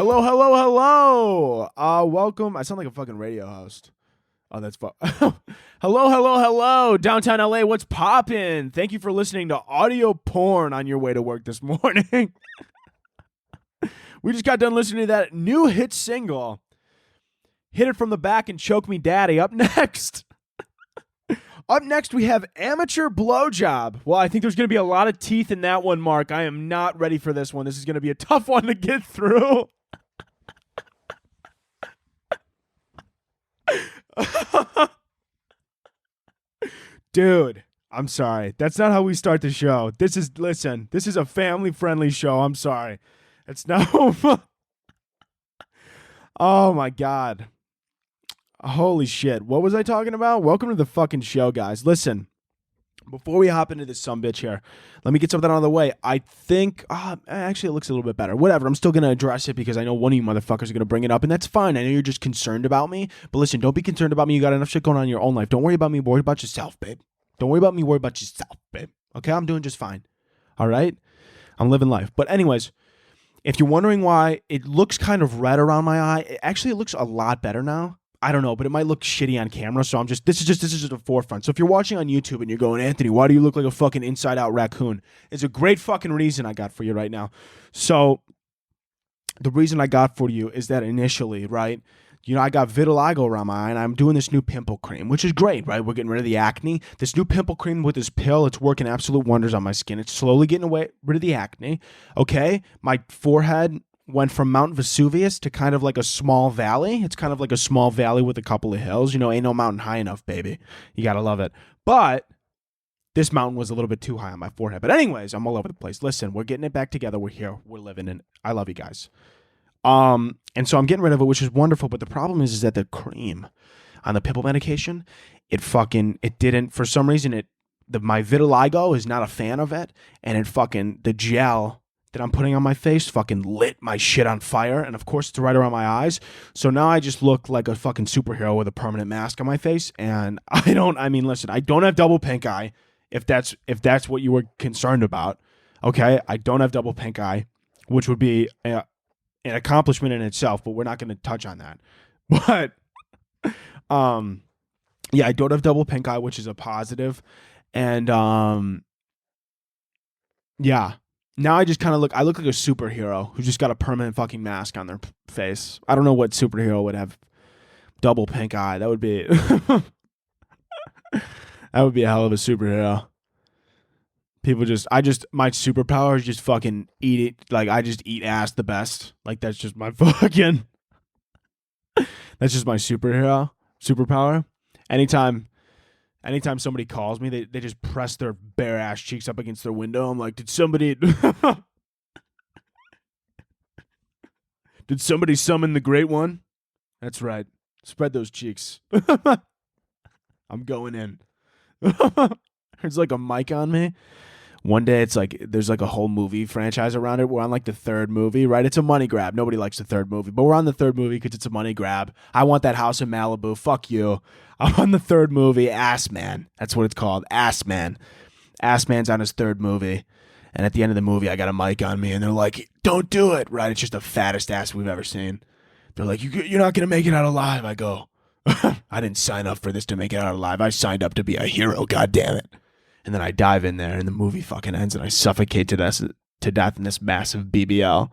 Hello, hello, hello. Welcome. I sound like a fucking radio host. Oh, that's fun. Hello, hello, hello. Downtown LA, what's poppin'? Thank you for listening to audio porn on your way to work this morning. We just got done listening to that new hit single, Hit It From the Back and Choke Me Daddy. Up next. Up next, we have Amateur Blowjob. Well, I think there's going to be a lot of teeth in that one, Mark. I am not ready for this one. This is going to be a tough one to get through. Dude, I'm sorry. That's not how we start the show. This is a family-friendly show. I'm sorry. It's no... Oh, my God. Holy shit. What was I talking about? Welcome to the fucking show, guys. Listen, before we hop into this sumbitch here, let me get something out of the way. I think, actually, it looks a little bit better. Whatever. I'm still going to address it because I know one of you motherfuckers are going to bring it up, and that's fine. I know you're just concerned about me, but listen, don't be concerned about me. You got enough shit going on in your own life. Don't worry about me. Worry about yourself, babe. Don't worry about me. Worry about yourself, babe. Okay? I'm doing just fine. All right? I'm living life. But anyways, if you're wondering why it looks kind of red around my eye, it looks a lot better now. I don't know, but it might look shitty on camera, so this is just a forefront. So if you're watching on YouTube and you're going, Anthony, why do you look like a fucking inside-out raccoon? It's a great fucking reason I got for you right now. So the reason I got for you is that initially, right, I got vitiligo around my eye, and I'm doing this new pimple cream, which is great, right? We're getting rid of the acne. This new pimple cream with this pill, it's working absolute wonders on my skin. It's slowly getting rid of the acne, okay? My forehead went from Mount Vesuvius to kind of like a small valley. It's kind of like a small valley with a couple of hills. Ain't no mountain high enough, baby. You gotta love it. But this mountain was a little bit too high on my forehead. But anyways, I'm all over the place. Listen, we're getting it back together. We're here. We're living in it. I love you guys. And so I'm getting rid of it, which is wonderful. But the problem is that the cream on the pimple medication, it didn't, for some reason, my vitiligo is not a fan of it. And the gel that I'm putting on my face fucking lit my shit on fire, and of course it's right around my eyes. So now I just look like a fucking superhero with a permanent mask on my face, and listen, I don't have double pink eye, if that's what you were concerned about. Okay, I don't have double pink eye, which would be an accomplishment in itself, but we're not going to touch on that. But yeah, I don't have double pink eye, which is a positive, and yeah. Now I just kind of look like a superhero who just got a permanent fucking mask on their face. I don't know what superhero would have double pink eye. That would be that would be a hell of a superhero. My superpower is just fucking eat it. Like, I just eat ass the best. Like, that's just my fucking, that's just my superpower. Anytime somebody calls me, they just press their bare ass cheeks up against their window. I'm like, did somebody summon the Great One? That's right. Spread those cheeks. I'm going in. There's like a mic on me. One day it's like there's like a whole movie franchise around it. We're on like the third movie, right? It's a money grab. Nobody likes the third movie, but we're on the third movie because it's a money grab. I want that house in Malibu. Fuck you. I'm on the third movie. Ass Man. That's what it's called. Ass Man. Ass Man's on his third movie. And at the end of the movie, I got a mic on me, and they're like, don't do it, right? It's just the fattest ass we've ever seen. They're like, you're not going to make it out alive. I go, I didn't sign up for this to make it out alive. I signed up to be a hero, God damn it. And then I dive in there, and the movie fucking ends, and I suffocate to death in this massive BBL.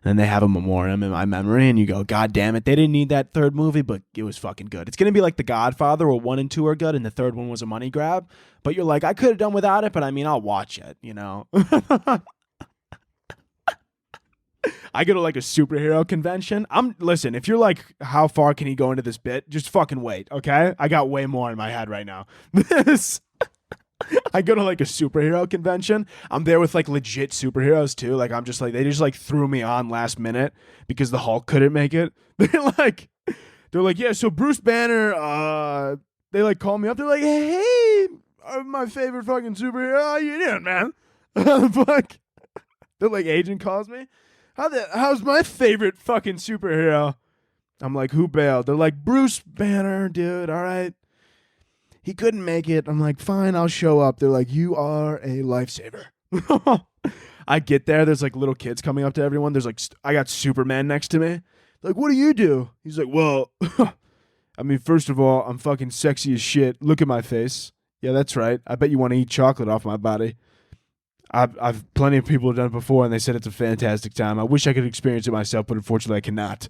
And they have a memoriam in my memory, and you go, God damn it, they didn't need that third movie, but it was fucking good. It's going to be like The Godfather, where 1 and 2 are good, and the third one was a money grab. But you're like, I could have done without it, but I'll watch it, I go to like a superhero convention. Listen, if you're like, how far can he go into this bit? Just fucking wait, okay? I got way more in my head right now. I go to like a superhero convention. I'm there with like legit superheroes too. Like, I'm just like, they just like threw me on last minute because the Hulk couldn't make it. They're like, yeah, so Bruce Banner, they like call me up. They're like, hey, my favorite fucking superhero. How you doing, man? Like, they're like, agent calls me. How's my favorite fucking superhero? I'm like, who bailed? They're like, Bruce Banner, dude. All right. He couldn't make it. I'm like, fine, I'll show up. They're like, you are a lifesaver. I get there. There's like little kids coming up to everyone. There's like, I got Superman next to me. Like, what do you do? He's like, well, I mean, first of all, I'm fucking sexy as shit. Look at my face. Yeah, that's right. I bet you want to eat chocolate off my body. I've plenty of people have done it before, and they said it's a fantastic time. I wish I could experience it myself, but unfortunately, I cannot.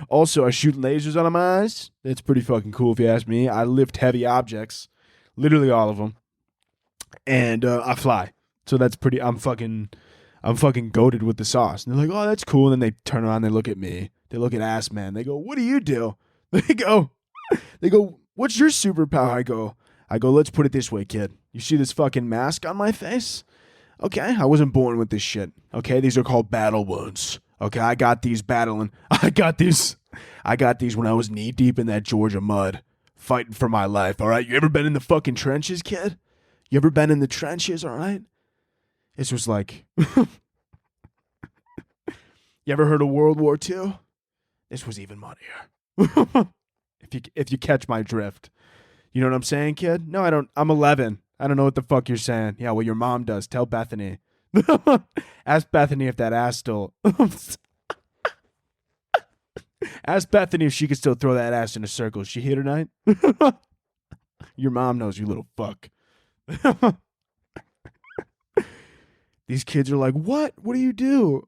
Also, I shoot lasers out of my eyes. That's pretty fucking cool if you ask me. I lift heavy objects, literally all of them, and I fly. So that's pretty. I'm fucking goated with the sauce. And they're like, oh, that's cool. And then they turn around, they look at me. They look at Ass Man. They go, what do you do? They go, what's your superpower? I go, let's put it this way, kid. You see this fucking mask on my face? Okay, I wasn't born with this shit. Okay, these are called battle wounds. Okay, I got these when I was knee deep in that Georgia mud, fighting for my life, all right? You ever been in the fucking trenches, kid? You ever been in the trenches, all right? This was like, you ever heard of World War II? This was even muddier. If you catch my drift. You know what I'm saying, kid? No, I don't. I'm 11. I don't know what the fuck you're saying. Yeah, well, your mom does. Tell Bethany. Ask Bethany if that ass still... Ask Bethany if she could still throw that ass in a circle. Is she here tonight? Your mom knows, you little fuck. These kids are like, what? What do you do?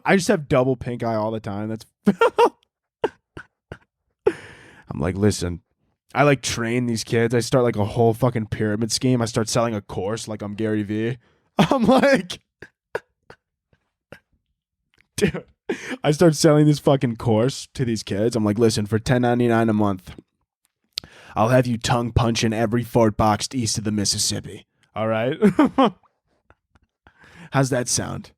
I just have double pink eye all the time. That's... I'm like, listen, I like train these kids. I start like a whole fucking pyramid scheme. I start selling a course like I'm Gary Vee. I'm like, dude, I start selling this fucking course to these kids. I'm like, listen, for $10.99 a month, I'll have you tongue punching every fart box east of the Mississippi. All right. How's that sound?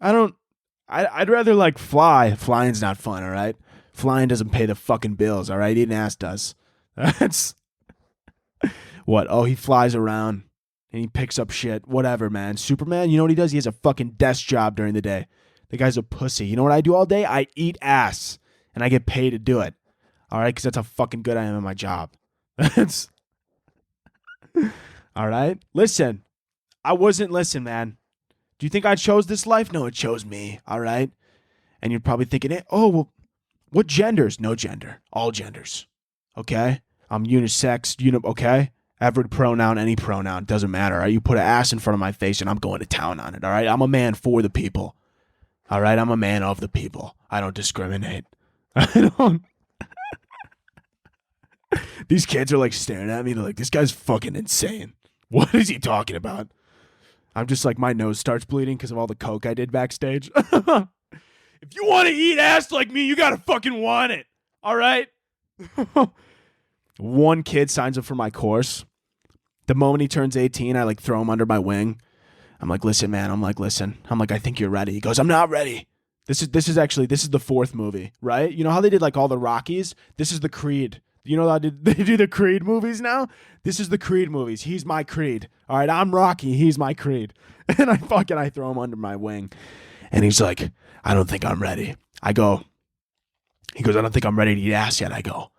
I'd rather like fly. Flying's not fun. All right. Flying doesn't pay the fucking bills. All right. Eating ass does. That's what? Oh, he flies around and he picks up shit. Whatever, man. Superman, you know what he does? He has a fucking desk job during the day. The guy's a pussy. You know what I do all day? I eat ass and I get paid to do it. All right. Because that's how fucking good I am at my job. That's all right. Listen, listen, man. Do you think I chose this life? No, it chose me. All right. And you're probably thinking, oh, well, what genders? No gender. All genders. Okay? I'm unisex. Okay? Every pronoun, any pronoun. Doesn't matter. All right? You put an ass in front of my face and I'm going to town on it. All right? I'm a man for the people. All right? I'm a man of the people. I don't discriminate. I don't. These kids are like staring at me. They're like, this guy's fucking insane. What is he talking about? I'm just like, my nose starts bleeding because of all the coke I did backstage. If you want to eat ass like me, you got to fucking want it. All right? One kid signs up for my course. The moment he turns 18, I like throw him under my wing. I'm like, listen, man. I'm like, I think you're ready. He goes, I'm not ready. This is the fourth movie, right? You know how they did like all the Rockies? This is the Creed. You know how they do the Creed movies now? This is the Creed movies. He's my Creed. All right, I'm Rocky. He's my Creed. And I throw him under my wing. And he's like, I don't think I'm ready. He goes, I don't think I'm ready to eat ass yet. I go,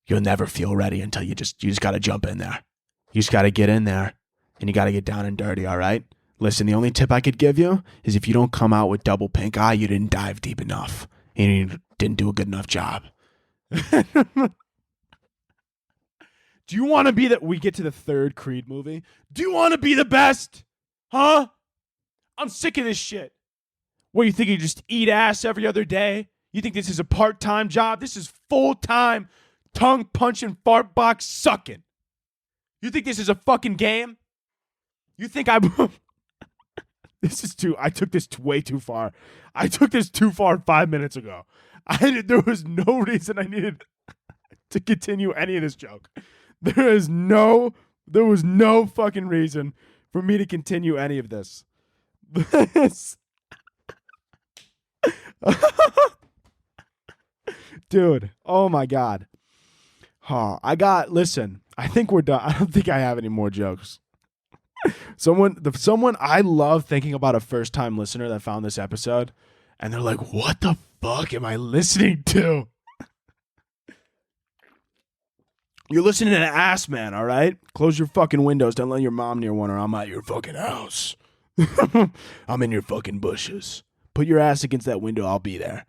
you'll never feel ready until you just got to jump in there. You just got to get in there and you got to get down and dirty, all right? Listen, the only tip I could give you is if you don't come out with double pink eye, you didn't dive deep enough. And you didn't do a good enough job. Do you want to be we get to the third Creed movie? Do you want to be the best? Huh? I'm sick of this shit. What, you think you just eat ass every other day? You think this is a part-time job? This is full-time tongue punching fart box sucking. You think this is a fucking game? You think I took this way too far. I took this too far 5 minutes ago. There was no reason I needed to continue any of this joke. There was no fucking reason for me to continue any of this. Dude, oh my God. Listen, I think we're done. I don't think I have any more jokes. Someone I love thinking about a first-time listener that found this episode, and they're like, what the fuck am I listening to? You're listening to Ass Man, all right? Close your fucking windows. Don't let your mom near one or I'm at your fucking house. I'm in your fucking bushes. Put your ass against that window. I'll be there.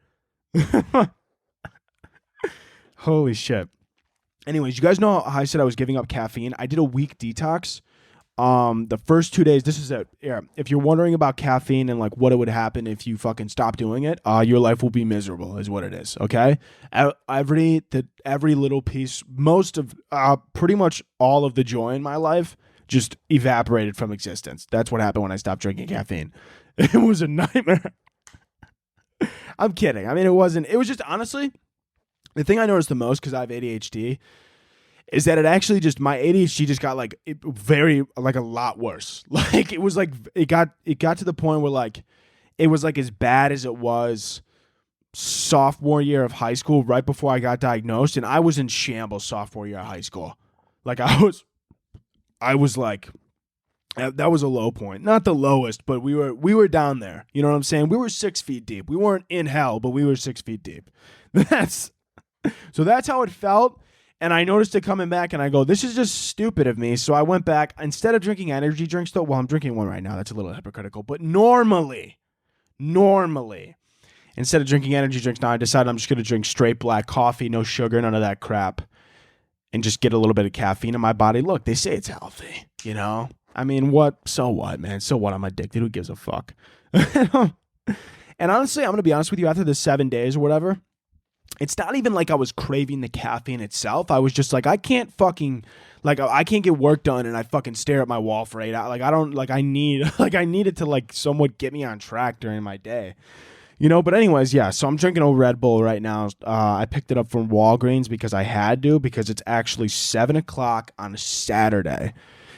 Holy shit. Anyways, you guys know how I said I was giving up caffeine? I did a week detox. The first 2 days, this is it. Yeah, if you're wondering about caffeine and like what it would happen if you fucking stop doing it, your life will be miserable, is what it is. Okay, every little piece, most of, pretty much all of the joy in my life just evaporated from existence. That's what happened when I stopped drinking caffeine. It was a nightmare. I'm kidding. I mean, it wasn't. It was just honestly, the thing I noticed the most because I have ADHD. Is that it actually just, my ADHD just got like a lot worse. Like it was like, it got to the point where like, it was like as bad as it was sophomore year of high school, right before I got diagnosed. And I was in shambles sophomore year of high school. Like I was like, that was a low point. Not the lowest, but we were down there. You know what I'm saying? We were 6 feet deep. We weren't in hell, but we were 6 feet deep. So that's how it felt. And I noticed it coming back, and I go, this is just stupid of me. So I went back. Instead of drinking energy drinks, though, well, I'm drinking one right now. That's a little hypocritical. But normally, instead of drinking energy drinks, now I decided I'm just going to drink straight black coffee, no sugar, none of that crap, and just get a little bit of caffeine in my body. Look, they say it's healthy, you know? I mean, what? So what, man? So what? I'm addicted. Who gives a fuck? And honestly, I'm going to be honest with you, after the 7 days or whatever, it's not even like I was craving the caffeine itself. I was just like, I can't get work done and I fucking stare at my wall for 8 hours. Like, I don't, like, I need it to like somewhat get me on track during my day, you know? But anyways, yeah, so I'm drinking a Red Bull right now. I picked it up from Walgreens because I had to, because it's actually 7:00 on a Saturday.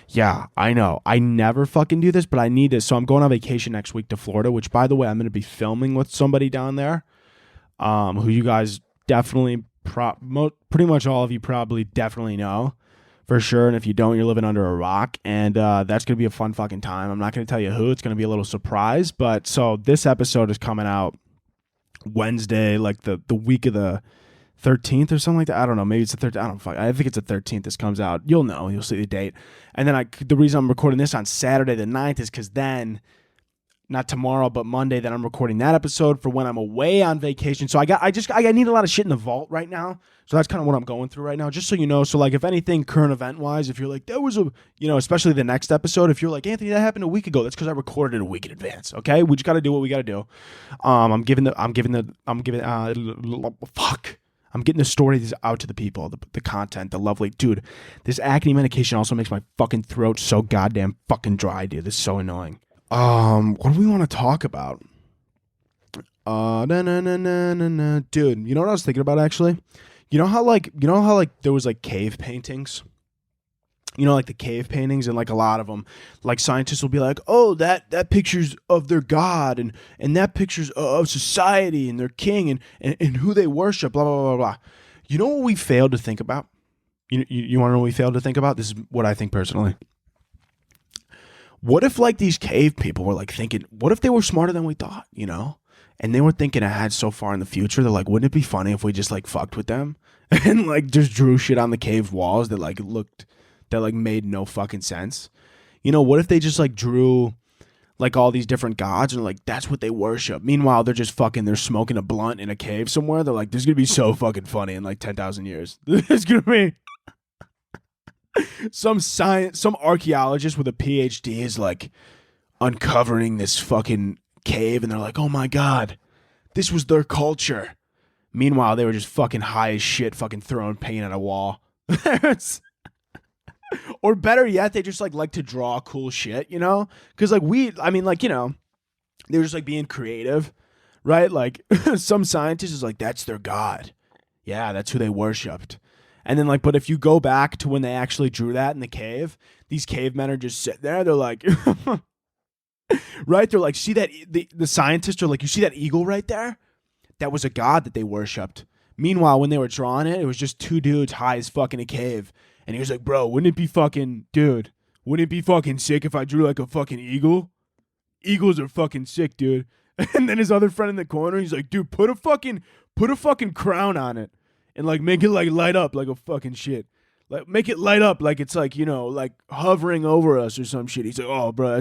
Yeah, I know. I never fucking do this, but I need this. So I'm going on vacation next week to Florida, which, by the way, I'm going to be filming with somebody down there. Who you guys definitely, pretty much all of you probably definitely know for sure. And if you don't, you're living under a rock. And that's going to be a fun fucking time. I'm not going to tell you who. It's going to be a little surprise. But so this episode is coming out Wednesday, like the week of the 13th or something like that. I don't know. Maybe it's the 13th. I think it's the 13th this comes out. You'll know. You'll see the date. And then the reason I'm recording this on Saturday the 9th is because then, not tomorrow, but Monday, then I'm recording that episode for when I'm away on vacation. So I need a lot of shit in the vault right now. So that's kind of what I'm going through right now, just so you know. So like, if anything current event wise, if you're like, that was especially the next episode, if you're like, Anthony, that happened a week ago, that's because I recorded it a week in advance. Okay. We just got to do what we got to do. I'm getting the stories out to the people, the content, the lovely dude. This acne medication also makes my fucking throat so goddamn fucking dry, dude. This is so annoying. What do we want to talk about? Dude, you know what I was thinking about actually? You know how there was like cave paintings? You know, like the cave paintings, and like a lot of them, like scientists will be like, oh, that picture's of their god, and that picture's of society and their king and who they worship, blah, blah, blah, blah. You know what we failed to think about? You want to know what we failed to think about? This is what I think personally. What if like these cave people were like thinking, what if they were smarter than we thought, you know? And they were thinking ahead so far in the future. They're like, wouldn't it be funny if we just like fucked with them and like just drew shit on the cave walls that like made no fucking sense? You know, what if they just like drew like all these different gods and like that's what they worship? Meanwhile, they're smoking a blunt in a cave somewhere. They're like, this is going to be so fucking funny in like 10,000 years. It's going to be... Some archaeologist with a PhD is like uncovering this fucking cave, and they're like, oh my god, this was their culture. Meanwhile, they were just fucking high as shit, fucking throwing paint at a wall. Or better yet, they just like to draw cool shit, you know? Because like they're just like being creative, right? Like some scientist is like, that's their god. Yeah, that's who they worshipped. And then like, but if you go back to when they actually drew that in the cave, these cavemen are just sitting there. They're like, right? They're like, see that the scientists are like, you see that eagle right there? That was a god that they worshipped. Meanwhile, when they were drawing it, it was just two dudes high as fuck in a cave. And he was like, bro, wouldn't it be fucking sick if I drew like a fucking eagle? Eagles are fucking sick, dude. And then his other friend in the corner, he's like, dude, put a fucking crown on it. And like make it like light up like a fucking shit. Like make it light up like it's like, you know, like hovering over us or some shit. He's like, oh bro,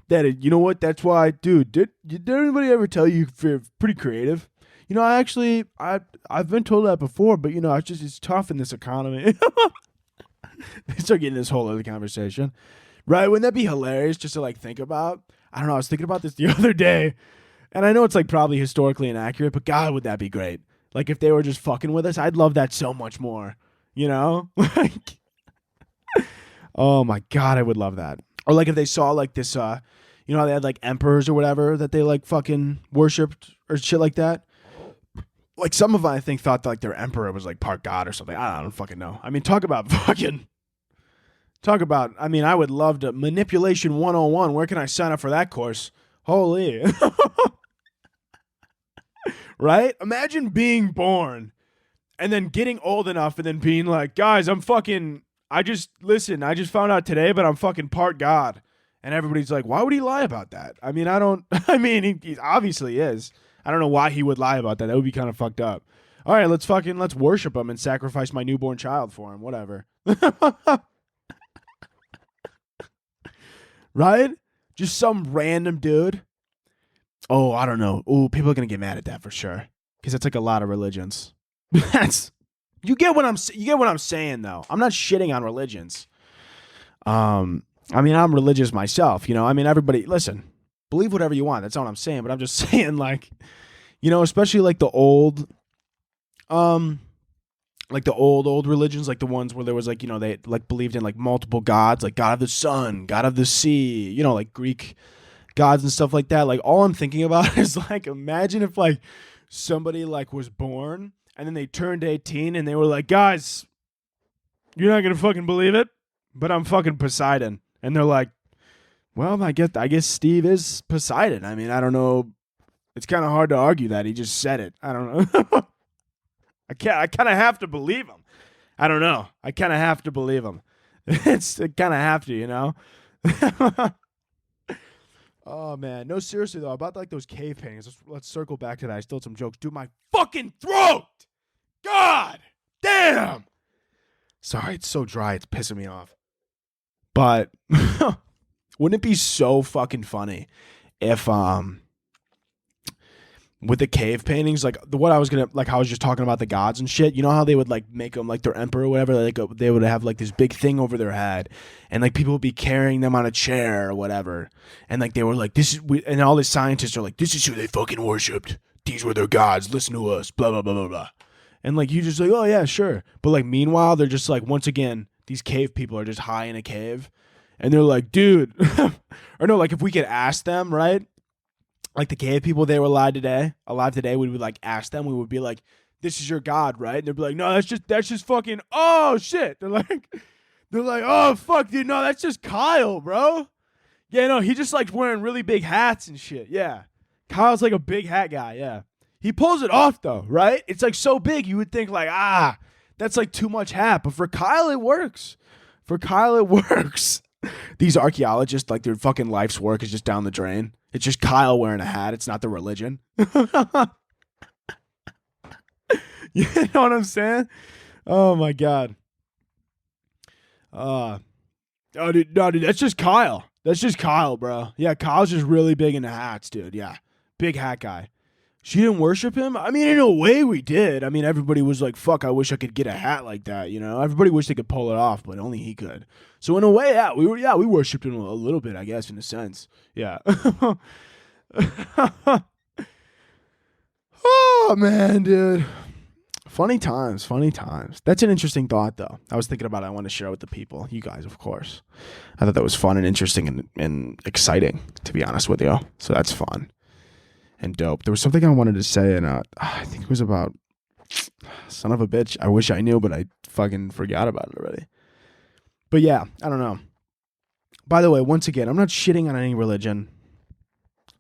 You know what? That's why, dude. Did anybody ever tell you you're pretty creative? You know, I've been told that before, but you know, it's tough in this economy. They start getting this whole other conversation, right? Wouldn't that be hilarious just to like think about? I don't know. I was thinking about this the other day, and I know it's like probably historically inaccurate, but God, would that be great? Like if they were just fucking with us, I'd love that so much more. You know, like, oh my God, I would love that. Or like if they saw like this, you know, how they had like emperors or whatever that they like fucking worshipped or shit like that. Like some of them, I think, thought that, like their emperor was like part god or something. I don't fucking know. I mean, talk about. I mean, I would love to manipulation 101. Where can I sign up for that course? Holy, right? Imagine being born and then getting old enough and then being like, guys, I just found out today, but I'm fucking part god. And everybody's like, why would he lie about that? I mean, he obviously is. I don't know why he would lie about that. That would be kind of fucked up. All right, let's worship him and sacrifice my newborn child for him. Whatever. Right? Just some random dude. Oh, I don't know. Oh, people are going to get mad at that for sure. Because it's like a lot of religions. You get what I'm saying, though. I'm not shitting on religions. I mean, I'm religious myself. You know, I mean, everybody, listen. Believe whatever you want. That's not what I'm saying. But I'm just saying, like, you know, especially like the old religions, like the ones where there was like, you know, they like believed in like multiple gods, like God of the sun, God of the sea, you know, like Greek gods and stuff like that. Like all I'm thinking about is like, imagine if like somebody like was born and then they turned 18 and they were like, guys, you're not going to fucking believe it, but I'm fucking Poseidon. And they're like, well, I guess Steve is Poseidon. I mean, I don't know. It's kind of hard to argue that. He just said it. I don't know. I kind of have to believe him. I don't know. I kind of have to believe him. I kind of have to, you know? Oh, man. No, seriously, though, about like those cave paintings. Let's circle back to that. I still had some jokes. Dude, my fucking throat! God damn! Sorry, it's so dry. It's pissing me off. But wouldn't it be so fucking funny if with the cave paintings, like what I was gonna, like how I was just talking about the gods and shit, you know how they would like make them like their emperor or whatever, like they would have like this big thing over their head and like people would be carrying them on a chair or whatever, and like they were like, and all the scientists are like, this is who they fucking worshipped, these were their gods, listen to us, blah blah blah blah blah, and like you just like, oh yeah, sure, but like meanwhile they're just like, once again, these cave people are just high in a cave and they're like, dude, or no, like if we could ask them, right? Like the cave people, they were alive today, we would like ask them, we would be like, this is your god, right? And they'd be like, no, that's just fucking, oh shit. They're like, oh fuck, dude, no, that's just Kyle, bro. Yeah, no, he just like wearing really big hats and shit. Yeah. Kyle's like a big hat guy, yeah. He pulls it off though, right? It's like so big, you would think like, that's like too much hat. But for Kyle, it works. These archaeologists, like their fucking life's work is just down the drain. It's just Kyle wearing a hat. It's not the religion. You know what I'm saying? Oh my God. Dude, that's just Kyle. That's just Kyle, bro. Yeah, Kyle's just really big into hats, dude. Yeah, big hat guy. She didn't worship him? I mean, in a way we did. I mean, everybody was like, fuck, I wish I could get a hat like that, you know? Everybody wished they could pull it off, but only he could. So in a way, we worshipped him a little bit, I guess, in a sense. Yeah. Oh, man, dude. Funny times. That's an interesting thought, though. I was thinking about it. I want to share with the people. You guys, of course. I thought that was fun and interesting and exciting, to be honest with you. So that's fun. And dope. There was something I wanted to say, and I think it was about son of a bitch. I wish I knew, but I fucking forgot about it already. But yeah, I don't know. By the way, once again, I'm not shitting on any religion.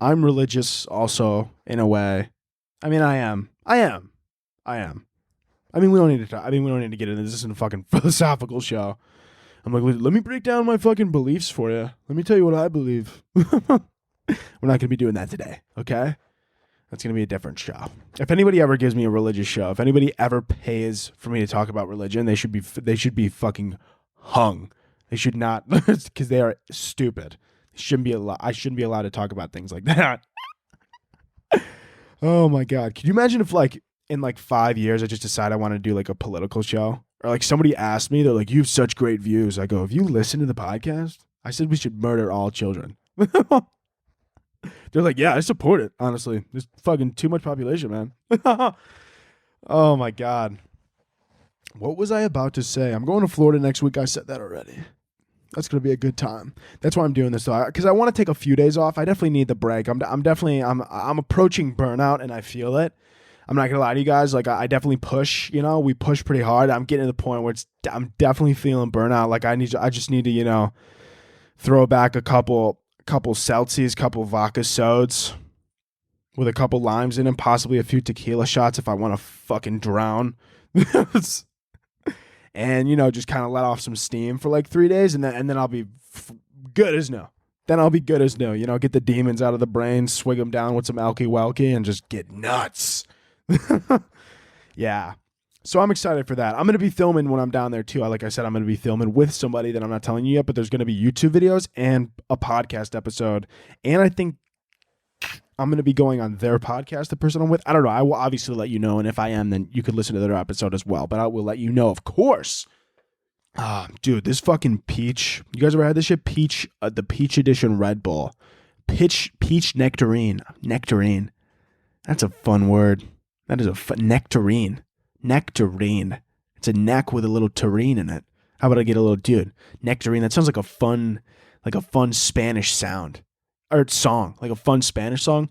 I'm religious also, in a way. I mean, I am. I mean, we don't need to talk. I mean, we don't need to get into this. This isn't a fucking philosophical show. I'm like, let me break down my fucking beliefs for you. Let me tell you what I believe. We're not going to be doing that today, okay? That's going to be a different show. If anybody ever gives me a religious show, if anybody ever pays for me to talk about religion, they should be fucking hung. They should not, because they are stupid. I shouldn't be allowed to talk about things like that. Oh my God. Can you imagine if like in like 5 years I just decide I want to do like a political show? Or like somebody asked me, they're like, you have such great views. I go, have you listened to the podcast? I said we should murder all children. They're like, yeah, I support it, honestly. There's fucking too much population, man. Oh my God. What was I about to say? I'm going to Florida next week. I said that already. That's going to be a good time. That's why I'm doing this, though, because I want to take a few days off. I definitely need the break. I'm approaching burnout, and I feel it. I'm not going to lie to you guys. Like, I definitely push, we push pretty hard. I'm getting to the point where I'm definitely feeling burnout. Like, I just need to, throw back a couple Celsius, couple vodka sodas with a couple limes in them, possibly a few tequila shots if I want to fucking drown. And, just kind of let off some steam for like 3 days, and then I'll be good as new. Then I'll be good as new. Get the demons out of the brain, swig them down with some Elky Welky, and just get nuts. Yeah. So I'm excited for that. I'm going to be filming when I'm down there, too. Like I said, I'm going to be filming with somebody that I'm not telling you yet, but there's going to be YouTube videos and a podcast episode. And I think I'm going to be going on their podcast, the person I'm with. I don't know. I will obviously let you know. And if I am, then you could listen to their episode as well. But I will let you know, of course. Dude, this fucking peach. You guys ever had this shit? Peach, the peach edition Red Bull. Peach nectarine. Nectarine. That's a fun word. That is a nectarine. Nectarine. It's a neck with a little terrine in it. How about I get a little dude? Nectarine. That sounds like a fun Spanish sound. Or song, like a fun Spanish song.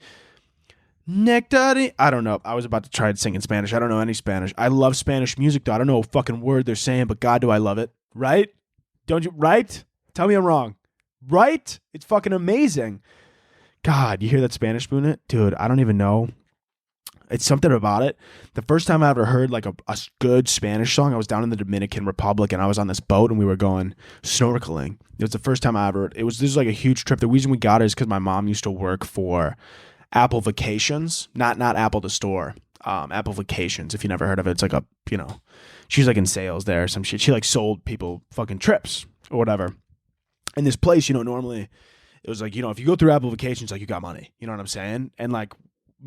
Nectarine. I don't know. I was about to try to sing in Spanish. I don't know any Spanish. I love Spanish music, though. I don't know a fucking word they're saying, but God, do I love it. Right? Don't you? Right? Tell me I'm wrong. Right? It's fucking amazing. God, you hear that Spanish spoon it? Dude, I don't even know. It's something about it. The first time I ever heard like a good Spanish song, I was down in the Dominican Republic and I was on this boat and we were going snorkeling. It was the first time I ever, this was like a huge trip. The reason we got it is because my mom used to work for Apple Vacations, not Apple the store, Apple Vacations. If you never heard of it, it's like she's like in sales there or some shit. She like sold people fucking trips or whatever. And this place, normally it was like, if you go through Apple Vacations, like you got money, you know what I'm saying? And like,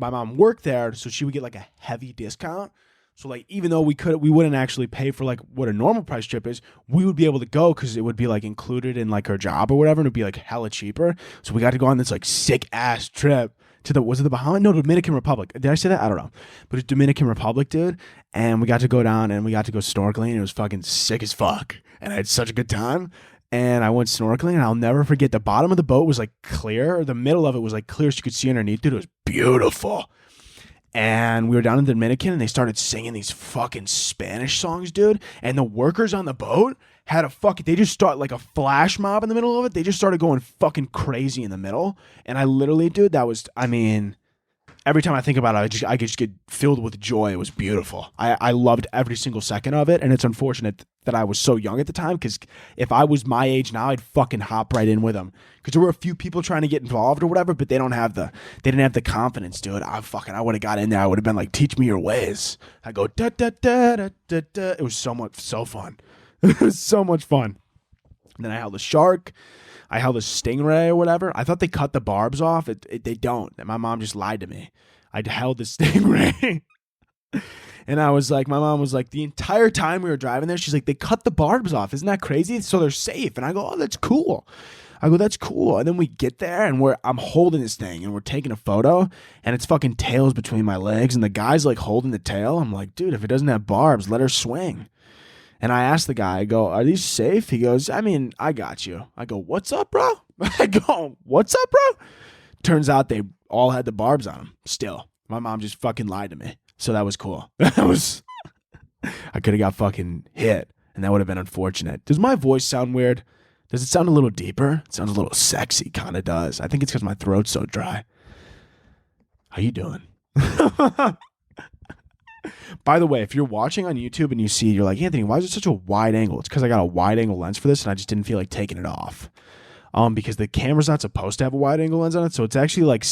my mom worked there, so she would get like a heavy discount. So like, even though we wouldn't actually pay for like what a normal price trip is, we would be able to go because it would be like included in like her job or whatever, and it'd be like hella cheaper. So we got to go on this like sick ass trip to was it the Bahamas? No, Dominican Republic. Did I say that? I don't know, but it's Dominican Republic, dude. And we got to go down and we got to go snorkeling. And it was fucking sick as fuck, and I had such a good time. And I went snorkeling, and I'll never forget, the bottom of the boat was like clear, or the middle of it was like clear so you could see underneath it. It was beautiful. And we were down in the Dominican, and they started singing these fucking Spanish songs, dude. And the workers on the boat had they just start like a flash mob in the middle of it. They just started going fucking crazy in the middle. And I literally, dude, every time I think about it, I just get filled with joy. It was beautiful. I loved every single second of it, and it's unfortunate that I was so young at the time, because if I was my age now, I'd fucking hop right in with them. Because there were a few people trying to get involved or whatever, but they didn't have the confidence, dude. I would have got in there. I would have been like, teach me your ways. I go da da da da da da. It was so fun. It was so much fun. And then I held a shark. I held a stingray or whatever. I thought they cut the barbs off. They don't. And my mom just lied to me. I held the stingray. And I was like, my mom was like, the entire time we were driving there, she's like, they cut the barbs off. Isn't that crazy? So they're safe. And I go, oh, that's cool. That's cool. And then we get there and I'm holding this thing and we're taking a photo and it's fucking tails between my legs. And the guy's like holding the tail. I'm like, dude, if it doesn't have barbs, let her swing. And I asked the guy, I go, are these safe? He goes, I got you. I go, what's up, bro? I go, what's up, bro? Turns out they all had the barbs on them still. My mom just fucking lied to me. So that was cool. I could have got fucking hit, and that would have been unfortunate. Does my voice sound weird? Does it sound a little deeper? It sounds a little sexy, kind of does. I think it's because my throat's so dry. How you doing? By the way, if you're watching on YouTube and you see, you're like, Anthony, why is it such a wide angle? It's because I got a wide angle lens for this, and I just didn't feel like taking it off. Because the camera's not supposed to have a wide angle lens on it, so it's actually like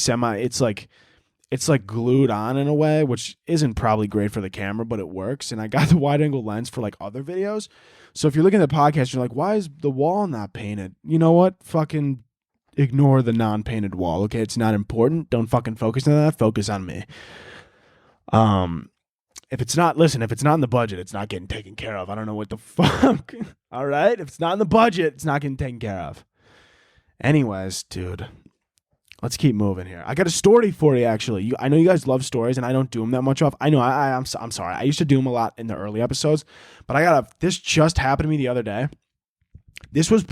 it's like glued on in a way, which isn't probably great for the camera, but it works. And I got the wide angle lens for like other videos. So if you're looking at the podcast, you're like, why is the wall not painted? You know what? Fucking ignore the non-painted wall. Okay, it's not important. Don't fucking focus on that. Focus on me. If it's not in the budget, it's not getting taken care of. I don't know what the fuck. All right, if it's not in the budget, it's not getting taken care of. Anyways, dude, let's keep moving here. I got a story for you, actually. I know you guys love stories, and I don't do them that much off. I know, I'm sorry. I used to do them a lot in the early episodes, but this just happened to me the other day. This was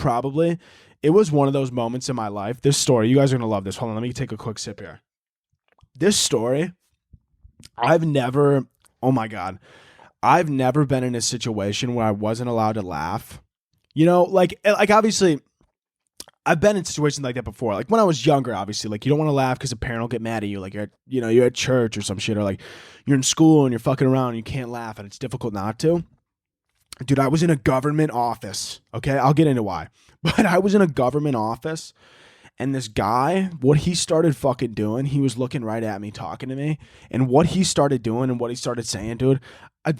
it was one of those moments in my life. This story, you guys are going to love this. Hold on, let me take a quick sip here. This story, I've never been in a situation where I wasn't allowed to laugh. You know, like obviously, I've been in situations like that before. Like when I was younger, obviously, like you don't want to laugh because a parent will get mad at you. Like you're at church or some shit, or like you're in school and you're fucking around and you can't laugh and it's difficult not to. Dude, I was in a government office. Okay, I'll get into why. But I was in a government office, and this guy, what he started fucking doing, he was looking right at me, talking to me, and what he started doing and what he started saying, dude, I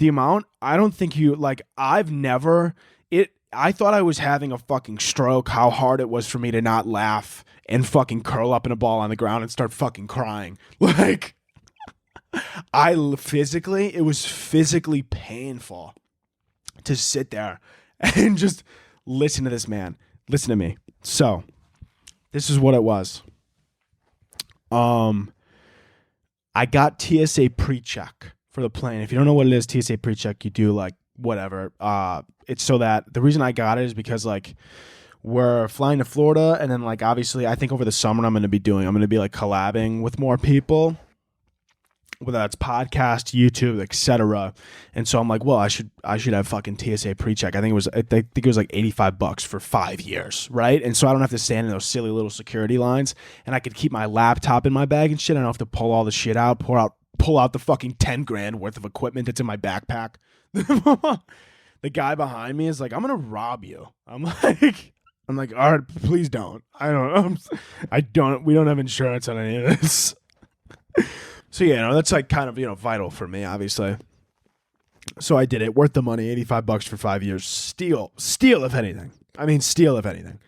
thought I was having a fucking stroke, how hard it was for me to not laugh and fucking curl up in a ball on the ground and start fucking crying. Like, it was physically painful to sit there and just listen to this man. Listen to me. So, this is what it was. I got TSA PreCheck for the plane. If you don't know what it is, TSA PreCheck, you do like whatever. It's so that the reason I got it is because like we're flying to Florida, and then like obviously I think over the summer I'm going to be like collabing with more people, whether that's podcast, YouTube, etc. And so I'm like, well, I should have fucking TSA PreCheck. I think it was like $85 for 5 years, right? And so I don't have to stand in those silly little security lines, and I could keep my laptop in my bag and shit. I don't have to pull all the shit out, pull out the fucking 10 grand worth of equipment that's in my backpack. The guy behind me is like, I'm gonna rob you. I'm like, all right, please don't. We don't have insurance on any of this. So, yeah, that's like kind of, vital for me, obviously. So I did it. Worth the money, $85 for 5 years. Steal if anything. Steal if anything.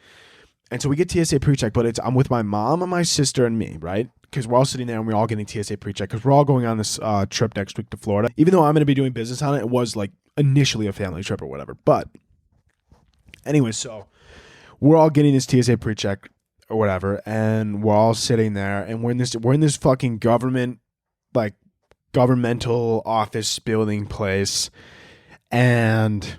And so we get TSA PreCheck, but I'm with my mom and my sister and me, right? Because we're all sitting there and we're all getting TSA PreCheck because we're all going on this trip next week to Florida. Even though I'm going to be doing business on it, it was like initially a family trip or whatever. But anyway, so we're all getting this TSA PreCheck or whatever, and we're all sitting there, and we're in this fucking governmental office building place, and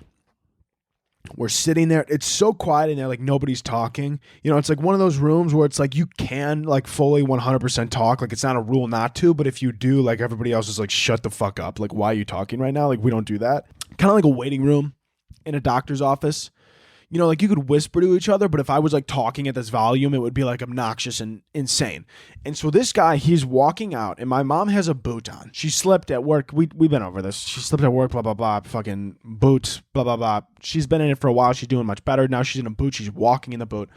we're sitting there. It's so quiet in there, like nobody's talking. It's like one of those rooms where it's like you can like fully 100% talk. Like it's not a rule not to, but if you do, like everybody else is like, shut the fuck up. Like, why are you talking right now? Like, we don't do that. Kind of like a waiting room in a doctor's office. Like you could whisper to each other, but if I was like talking at this volume, it would be like obnoxious and insane. And so this guy, he's walking out, and my mom has a boot on. She slipped at work. We've been over this. She slipped at work, blah, blah, blah, fucking boots, blah, blah, blah. She's been in it for a while. She's doing much better. Now she's in a boot. She's walking in the boot.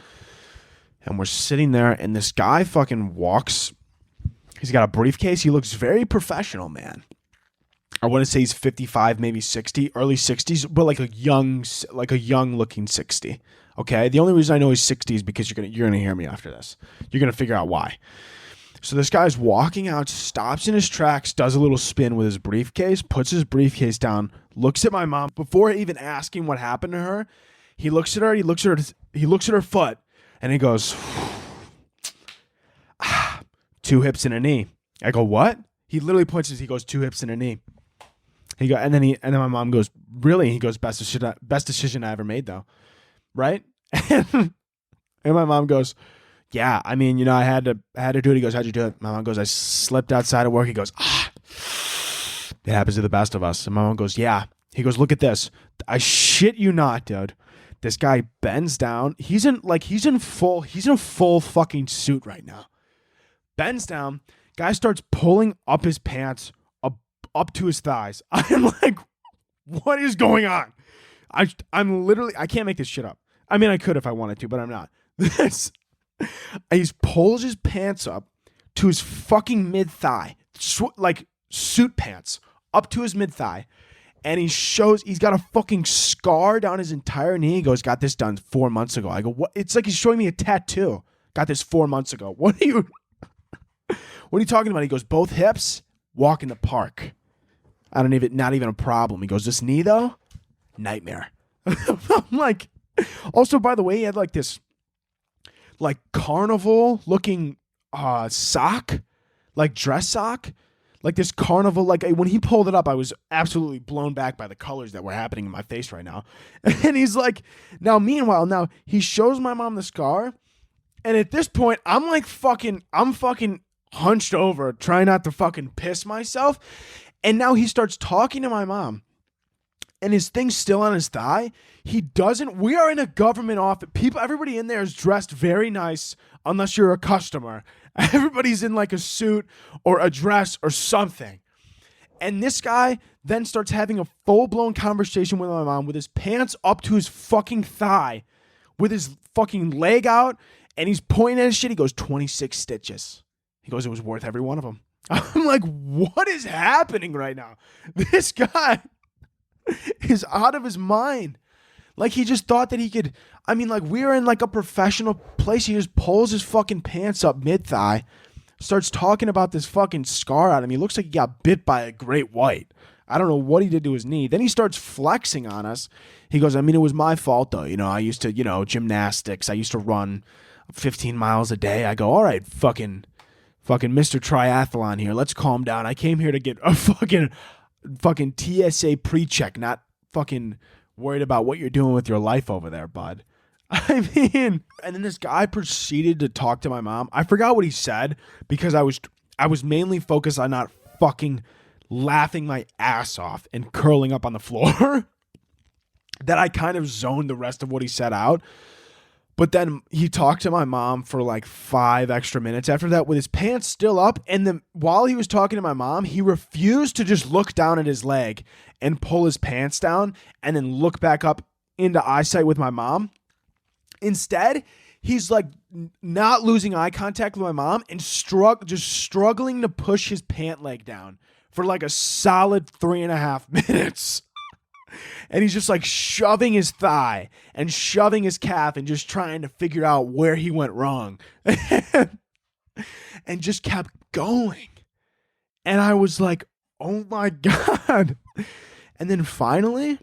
And we're sitting there, and this guy fucking walks. He's got a briefcase. He looks very professional, man. I want to say he's 55, maybe 60, early 60s, but like a young looking 60. Okay. The only reason I know he's 60 is because you're gonna hear me after this. You're gonna figure out why. So this guy's walking out, stops in his tracks, does a little spin with his briefcase, puts his briefcase down, looks at my mom before even asking what happened to her. He looks at her foot, and he goes, 2 hips and a knee. I go, what? He literally he goes, 2 hips and a knee. And then my mom goes, really? He goes, best decision I ever made, though, right? And my mom goes, yeah. I had to do it. He goes, how'd you do it? My mom goes, I slipped outside of work. He goes, it happens to the best of us. And my mom goes, yeah. He goes, look at this. I shit you not, dude. This guy bends down. He's in a full fucking suit right now. Bends down. Guy starts pulling up his pants up to his thighs. I'm like, what is going on? I'm literally, I can't make this shit up. I could if I wanted to, but I'm not. He pulls his pants up to his fucking mid-thigh, like suit pants, up to his mid-thigh, and he's got a fucking scar down his entire knee. He goes, got this done 4 months ago. I go, what? It's like he's showing me a tattoo. Got this 4 months ago. What are you talking about? He goes, both hips, walk in the park. Not even a problem. He goes, this knee though, nightmare. I'm like, also, by the way, he had like this like carnival looking sock, like dress sock, like this carnival. Like when he pulled it up, I was absolutely blown back by the colors that were happening in my face right now. And he's like, meanwhile, he shows my mom the scar. And at this point, I'm fucking hunched over, trying not to fucking piss myself. And now he starts talking to my mom. And his thing's still on his thigh. We are in a government office. Everybody in there is dressed very nice unless you're a customer. Everybody's in like a suit or a dress or something. And this guy then starts having a full-blown conversation with my mom with his pants up to his fucking thigh, with his fucking leg out, and he's pointing at his shit. He goes, 26 stitches. He goes, it was worth every one of them. I'm like, what is happening right now? This guy is out of his mind. Like he just thought that he could, we were in like a professional place. He just pulls his fucking pants up mid-thigh, starts talking about this fucking scar on him. He looks like he got bit by a great white. I don't know what he did to his knee. Then he starts flexing on us. He goes, it was my fault though. I used to, gymnastics. I used to run 15 miles a day. I go, all right, fucking Mr. Triathlon here. Let's calm down. I came here to get a fucking TSA PreCheck, not fucking worried about what you're doing with your life over there, bud. And then this guy proceeded to talk to my mom. I forgot what he said because I was mainly focused on not fucking laughing my ass off and curling up on the floor that I kind of zoned the rest of what he said out. But then he talked to my mom for like 5 extra minutes after that with his pants still up. And then while he was talking to my mom, he refused to just look down at his leg and pull his pants down and then look back up into eyesight with my mom. Instead, he's like not losing eye contact with my mom and just struggling to push his pant leg down for like a solid 3.5 minutes. And he's just like shoving his thigh and shoving his calf and just trying to figure out where he went wrong. And just kept going. And I was like, oh my God. And then finally,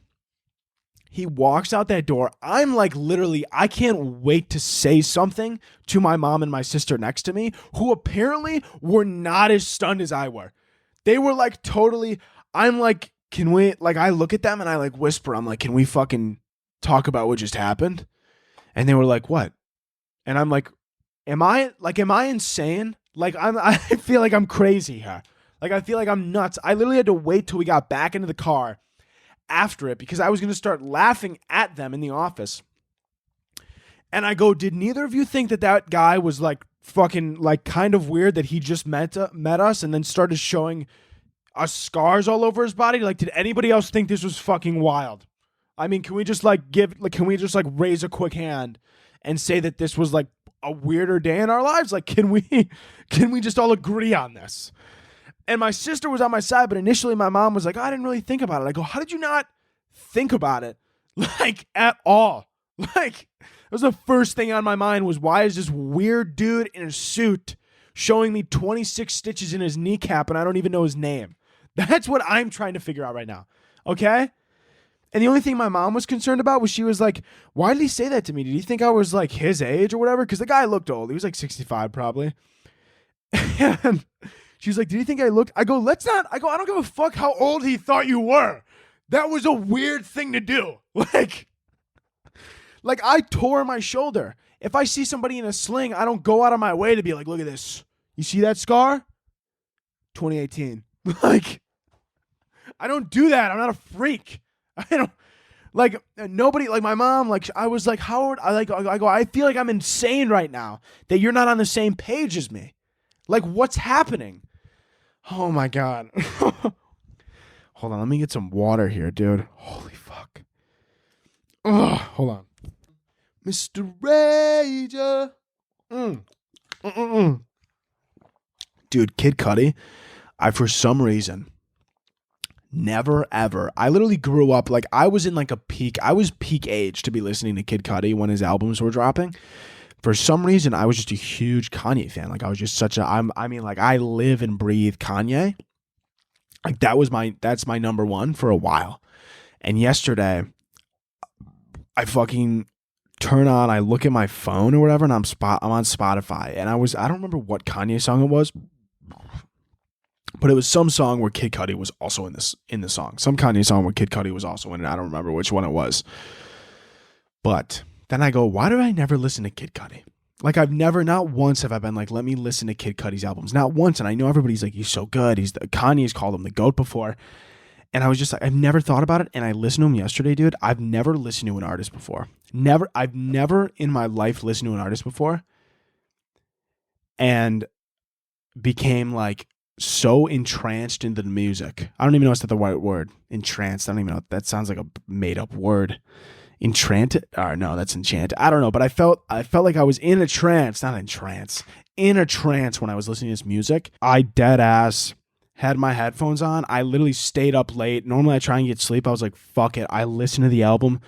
he walks out that door. I'm like literally, I can't wait to say something to my mom and my sister next to me, who apparently were not as stunned as I were. They were like totally, I'm like, can we, like, I look at them and I like whisper, I'm like, can we fucking talk about what just happened? And they were like, what? And I'm like, am I insane? Like, I feel like I'm crazy here. Like, I feel like I'm nuts. I literally had to wait till we got back into the car after it because I was going to start laughing at them in the office. And I go, did neither of you think that guy was like fucking like kind of weird that he just met us and then started showing us scars all over his body? Like, did anybody else think this was fucking wild? Can we just raise a quick hand and say that this was like a weirder day in our lives? Like, can we just all agree on this? And my sister was on my side, but initially my mom was like, I didn't really think about it. I go, how did you not think about it? Like, at all? Like, that was the first thing on my mind was, why is this weird dude in a suit showing me 26 stitches in his kneecap and I don't even know his name? That's what I'm trying to figure out right now. Okay? And the only thing my mom was concerned about was she was like, why did he say that to me? Did he think I was like his age or whatever? Because the guy looked old. He was like 65 probably. And she was like, did he think I looked? I go, I don't give a fuck how old he thought you were. That was a weird thing to do. Like I tore my shoulder. If I see somebody in a sling, I don't go out of my way to be like, look at this. You see that scar? 2018. Like, I don't do that. I'm not a freak. I don't like nobody, like my mom, like I was like, Howard, I go, I feel like I'm insane right now that you're not on the same page as me. Like, what's happening? Oh my God. Hold on. Let me get some water here, dude. Holy fuck. Ugh, hold on. Mr. Rager. Dude, Kid Cudi, for some reason, never ever. I literally grew up, like I was in like I was peak age to be listening to Kid Cudi when his albums were dropping. For some reason, I was just a huge Kanye fan. Like I was just like I live and breathe Kanye. Like that's my number one for a while. And yesterday, I fucking I look at my phone or whatever, and I'm on Spotify, and I don't remember what Kanye song it was, but it was some song where Kid Cudi was also in the song. Some Kanye song where Kid Cudi was also in it. I don't remember which one it was. But then I go, why do I never listen to Kid Cudi? Like not once have I been like, let me listen to Kid Cudi's albums. Not once. And I know everybody's like, he's so good. Kanye's called him the GOAT before. And I was just like, I've never thought about it. And I listened to him yesterday, dude. I've never listened to an artist before. I've never in my life listened to an artist before. And became like so entranced into the music. I don't even know if that's the right word. Entranced. I don't even know. That sounds like a made up word. Enchanted? Or no, that's enchanted. I don't know, but I felt like I was in a trance, not in trance, in a trance when I was listening to this music. I dead ass had my headphones on. I literally stayed up late. Normally I try and get sleep. I was like, fuck it. I listened to the album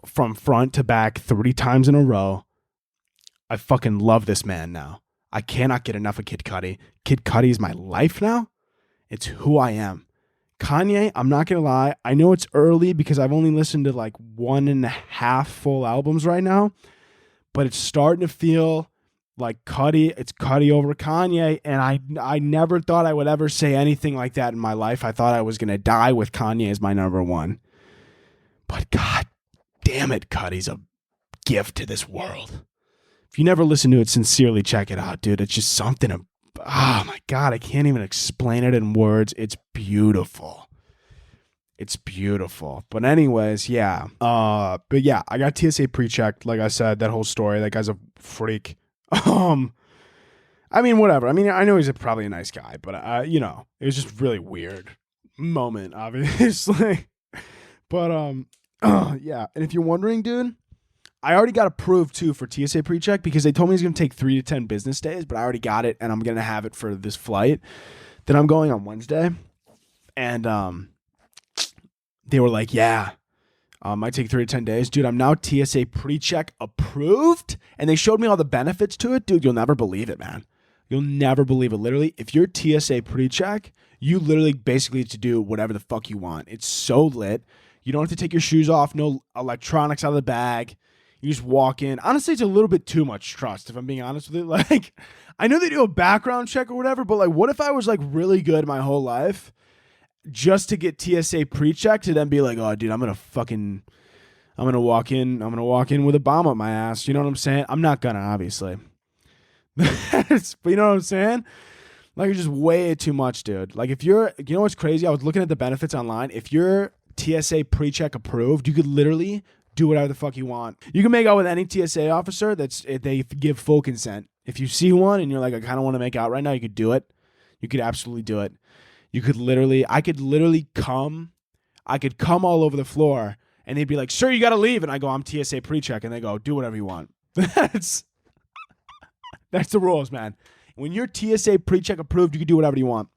from front to back 3 times in a row. I fucking love this man now. I cannot get enough of Kid Cudi. Kid Cudi is my life now. It's who I am. Kanye, I'm not going to lie. I know it's early because I've only listened to like 1.5 full albums right now, but it's starting to feel like it's Cudi over Kanye. And I never thought I would ever say anything like that in my life. I thought I was going to die with Kanye as my number one. But God damn it, Cudi's a gift to this world. If you never listen to it, sincerely check it out, dude. It's just something. Oh my God, I can't even explain it in words. It's beautiful. It's beautiful. But anyways, yeah. But yeah, I got TSA PreCheck. Like I said, that whole story. That guy's a freak. I mean, whatever. I mean, I know he's probably a nice guy, but it was just really weird moment, obviously. But yeah. And if you're wondering, dude, I already got approved too for TSA PreCheck because they told me it's going to take 3 to 10 business days, but I already got it and I'm going to have it for this flight. Then I'm going on Wednesday. And they were like, yeah, might take 3 to 10 days. Dude, I'm now TSA PreCheck approved. And they showed me all the benefits to it. Dude, you'll never believe it, man. You'll never believe it. Literally, if you're TSA PreCheck, you literally basically get to do whatever the fuck you want. It's so lit. You don't have to take your shoes off. No electronics out of the bag. You just walk in. Honestly, it's a little bit too much trust, if I'm being honest with you. Like, I know they do a background check or whatever, but like, what if I was like really good my whole life just to get TSA PreCheck to then be like, oh, dude, I'm gonna walk in with a bomb up my ass. You know what I'm saying? I'm not gonna, obviously. But you know what I'm saying? Like, it's just way too much, dude. Like, you know what's crazy? I was looking at the benefits online. If you're TSA PreCheck approved, you could literally do whatever the fuck you want. You can make out with any TSA officer they give full consent. If you see one and you're like, I kind of want to make out right now, you could do it. You could absolutely do it. I could literally come all over the floor and they'd be like, sir, you got to leave. And I go, I'm TSA PreCheck. And they go, do whatever you want. That's the rules, man. When you're TSA PreCheck approved, you can do whatever you want.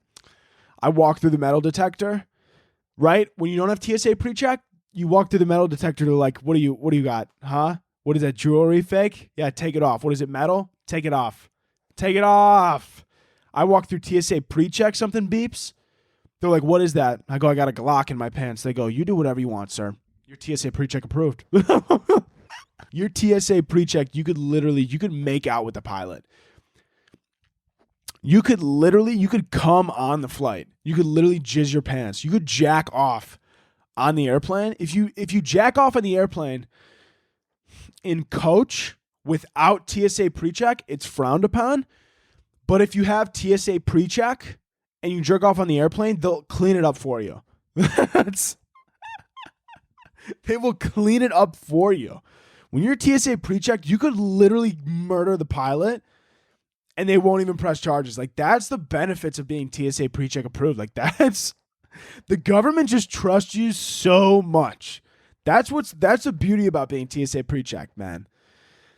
I walk through the metal detector, right? When you don't have TSA PreCheck, you walk through the metal detector, they're like, what do you got? Huh? What is that, jewelry fake? Yeah, take it off. What is it, metal? Take it off. Take it off. I walk through TSA PreCheck, something beeps. They're like, what is that? I go, I got a Glock in my pants. They go, you do whatever you want, sir. You're TSA PreCheck approved. You're TSA PreCheck. You could make out with the pilot. You could come on the flight. You could literally jizz your pants. You could jack off on the airplane. If you jack off on the airplane in coach without TSA PreCheck, it's frowned upon. But if you have TSA PreCheck and you jerk off on the airplane, they'll clean it up for you. They will clean it up for you. When you're TSA PreCheck, you could literally murder the pilot and they won't even press charges. Like, that's the benefits of being TSA PreCheck approved. Like, the government just trusts you so much. That's the beauty about being TSA PreCheck, man.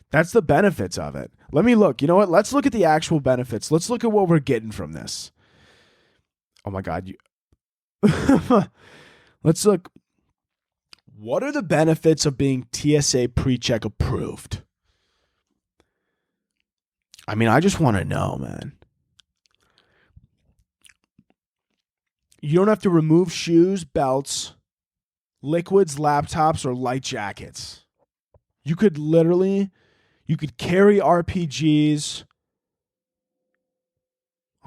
That's the benefits of it. Let me look. You know what? Let's look at the actual benefits. Let's look at what we're getting from this. Oh my God. Let's look. What are the benefits of being TSA PreCheck approved? I mean, I just want to know, man. You don't have to remove shoes, belts, liquids, laptops, or light jackets. You could carry RPGs.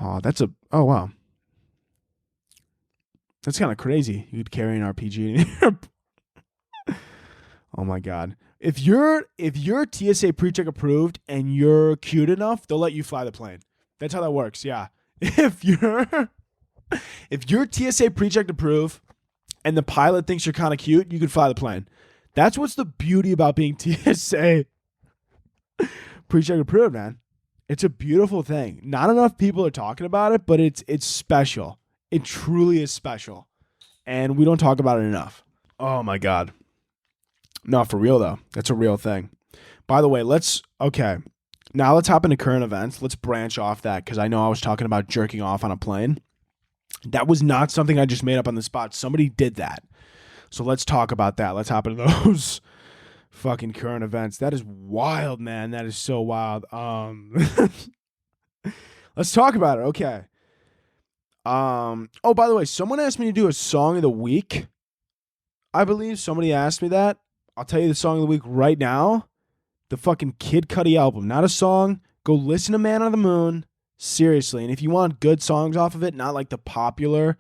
Oh, wow. That's kind of crazy. You could carry an RPG in your... Oh my God. If you're TSA PreCheck approved and you're cute enough, they'll let you fly the plane. That's how that works. Yeah. If you're TSA PreCheck approved and the pilot thinks you're kind of cute, you can fly the plane. That's what's the beauty about being TSA PreCheck approved, man. It's a beautiful thing. Not enough people are talking about it, but it's special. It truly is special. And we don't talk about it enough. Oh my God. No, for real though. That's a real thing. By the way, now let's hop into current events. Let's branch off that because I know I was talking about jerking off on a plane. That was not something I just made up on the spot. Somebody did that. So let's talk about that. Let's hop into those fucking current events. That is wild, man. That is so wild. Let's talk about it. Okay. Oh, by the way, someone asked me to do a song of the week. I believe somebody asked me that. I'll tell you the song of the week right now. The fucking Kid Cudi album. Not a song. Go listen to Man on the Moon. Seriously. And if you want good songs off of it, not like the popular,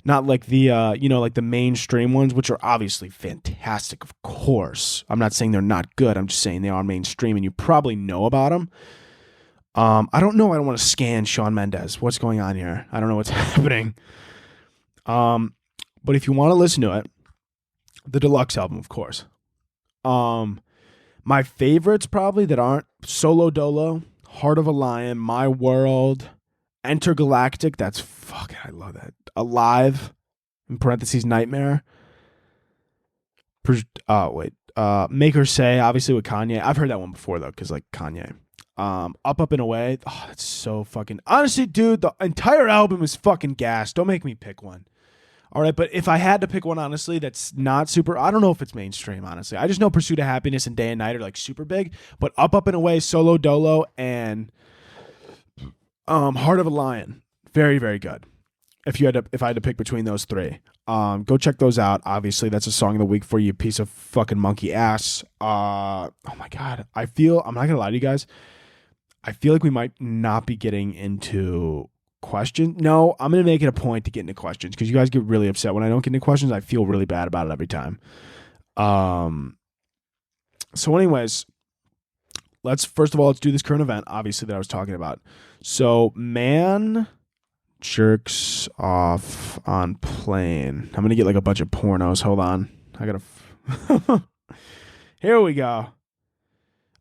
not like the, like the mainstream ones, which are obviously fantastic, of course. I'm not saying they're not good. I'm just saying they are mainstream and you probably know about them. I don't know. I don't want to scan Shawn Mendes. What's going on here? I don't know what's happening. But if you want to listen to it, the deluxe album, of course. My favorites probably that aren't Solo Dolo, Heart of a Lion, My World, Intergalactic. That's fucking, I love that. Alive, in parentheses, Nightmare. Make Her Say, obviously with Kanye. I've heard that one before though, because like Kanye. Up and Away. Oh, that's so fucking... Honestly, dude, the entire album is fucking gas. Don't make me pick one. All right, but if I had to pick one, honestly, that's not super... I don't know if it's mainstream, honestly. I just know Pursuit of Happiness and Day and Night are like super big. But Up and Away, Solo Dolo, and Heart of a Lion. Very, very good. If I had to pick between those three. Go check those out. Obviously, that's a song of the week for you, piece of fucking monkey ass. Oh my God. I'm not going to lie to you guys. I feel like we might not be getting into questions. No, I'm going to make it a point to get into questions because you guys get really upset when I don't get into questions. I feel really bad about it every time. So anyways, let's do this current event, obviously, that I was talking about. So, man jerks off on plane. I'm going to get like a bunch of pornos. Hold on. I got to... Here we go.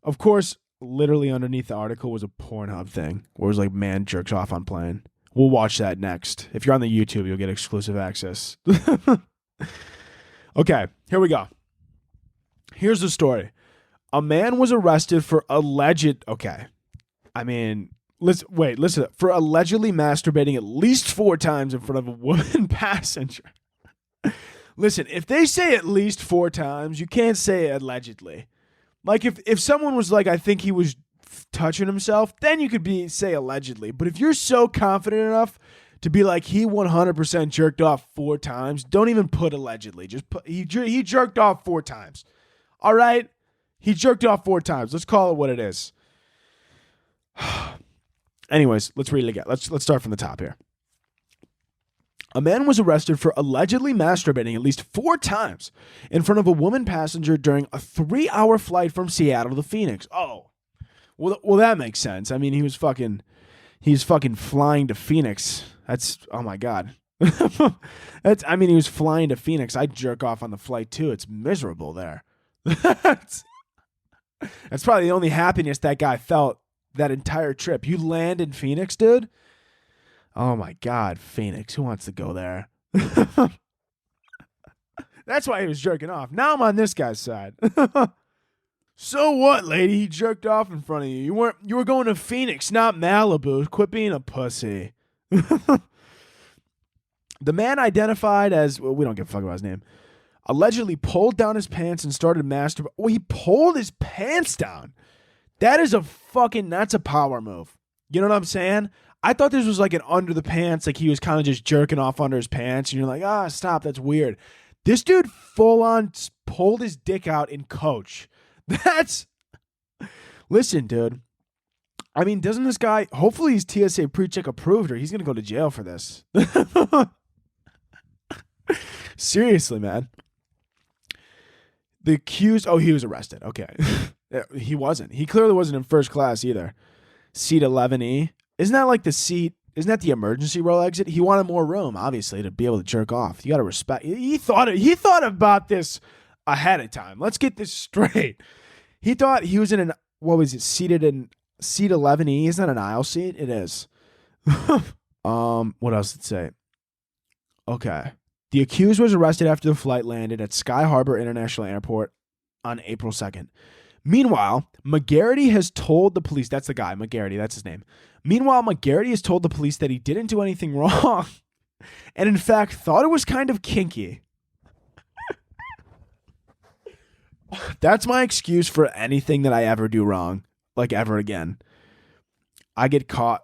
Of course, literally underneath the article was a Pornhub thing where it was like, man jerks off on plane. We'll watch that next. If you're on the YouTube, you'll get exclusive access. Okay, here we go. Here's the story. A man was arrested for alleged... Okay. I mean... Listen. For allegedly masturbating at least 4 times in front of a woman passenger. Listen, if they say at least 4 times, you can't say allegedly. Like if someone was like, I think he was touching himself, then you could say allegedly. But if you're so confident enough to be like he 100% jerked off 4 times, don't even put allegedly. Just put he jerked off 4 times. All right, he jerked off 4 times. Let's call it what it is. Anyways, let's read it again. Let's start from the top here. A man was arrested for allegedly masturbating at least 4 times in front of a woman passenger during a 3-hour flight from Seattle to Phoenix. Oh, well, that makes sense. I mean, he was fucking flying to Phoenix. That's, oh my God. He was flying to Phoenix. I'd jerk off on the flight too. It's miserable there. That's probably the only happiness that guy felt that entire trip. You land in Phoenix, dude? Oh my God, Phoenix. Who wants to go there? That's why he was jerking off. Now I'm on this guy's side. So what, lady? He jerked off in front of you. You were going to Phoenix, not Malibu. Quit being a pussy. The man identified as, well, we don't give a fuck about his name, allegedly pulled down his pants and started masturbating. Oh, he pulled his pants down. That's a power move. You know what I'm saying? I thought this was like an under the pants, like he was kind of just jerking off under his pants, and you're like, stop, that's weird. This dude full on pulled his dick out in coach. Listen, dude. I mean, doesn't this guy, hopefully he's TSA PreCheck approved or he's going to go to jail for this. Seriously, man. The accused, he was arrested. Okay. He wasn't. He clearly wasn't in first class either. Seat 11E. Isn't that like the seat? Isn't that the emergency row exit? He wanted more room, obviously, to be able to jerk off. You got to respect. He thought about this ahead of time. Let's get this straight. He thought he was in seated in seat 11E. Isn't that an aisle seat? It is. What else did it say? Okay. The accused was arrested after the flight landed at Sky Harbor International Airport on April 2nd. Meanwhile, McGarity has told the police, that's the guy, McGarity, that's his name. Meanwhile, McGarity has told the police that he didn't do anything wrong and in fact thought it was kind of kinky. That's my excuse for anything that I ever do wrong, like ever again. I get caught.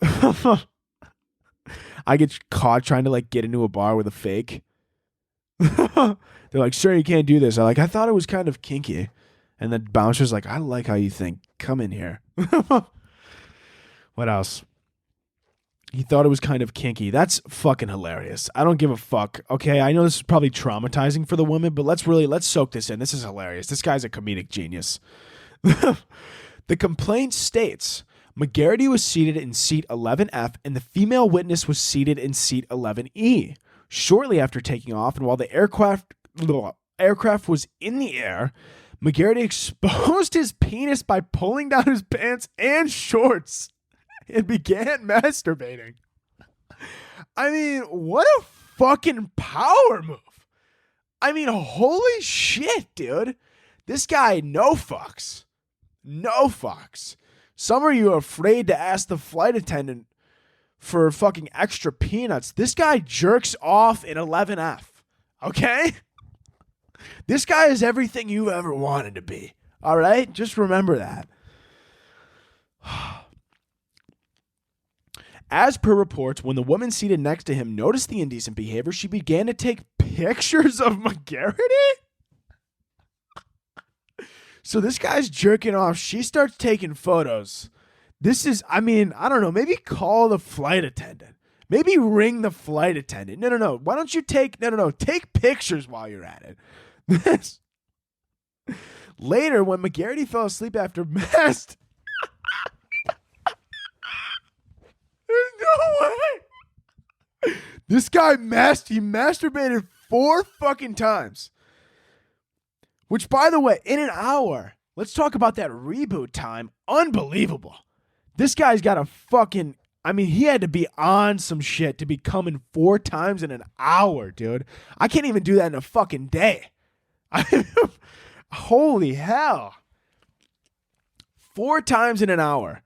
I get caught trying to like get into a bar with a fake. They're like, sir, you can't do this. I'm like, I thought it was kind of kinky. And the bouncer's like, I like how you think. Come in here. What else? He thought it was kind of kinky. That's fucking hilarious. I don't give a fuck. Okay, I know this is probably traumatizing for the woman, but let's soak this in. This is hilarious. This guy's a comedic genius. The complaint states, McGarity was seated in seat 11F and the female witness was seated in seat 11E. Shortly after taking off and while the aircraft was in the air, McGarity exposed his penis by pulling down his pants and shorts and began masturbating. I mean, what a fucking power move. I mean, holy shit, dude. This guy, no fucks. No fucks. Some of you are afraid to ask the flight attendant for fucking extra peanuts. This guy jerks off in 11F. Okay? This guy is everything you ever wanted to be. All right? Just remember that. As per reports, when the woman seated next to him noticed the indecent behavior, she began to take pictures of McGarity? So this guy's jerking off. She starts taking photos. This is, I don't know. Maybe call the flight attendant. Maybe ring the flight attendant. No. Why don't you take pictures while you're at it. Later, when McGarity fell asleep after there's no way. This guy he masturbated 4 fucking times. Which, by the way, in an hour, let's talk about that reboot time. Unbelievable. This guy's got a fucking, he had to be on some shit to be coming 4 times in an hour, dude. I can't even do that in a fucking day. Holy hell. 4 times in an hour.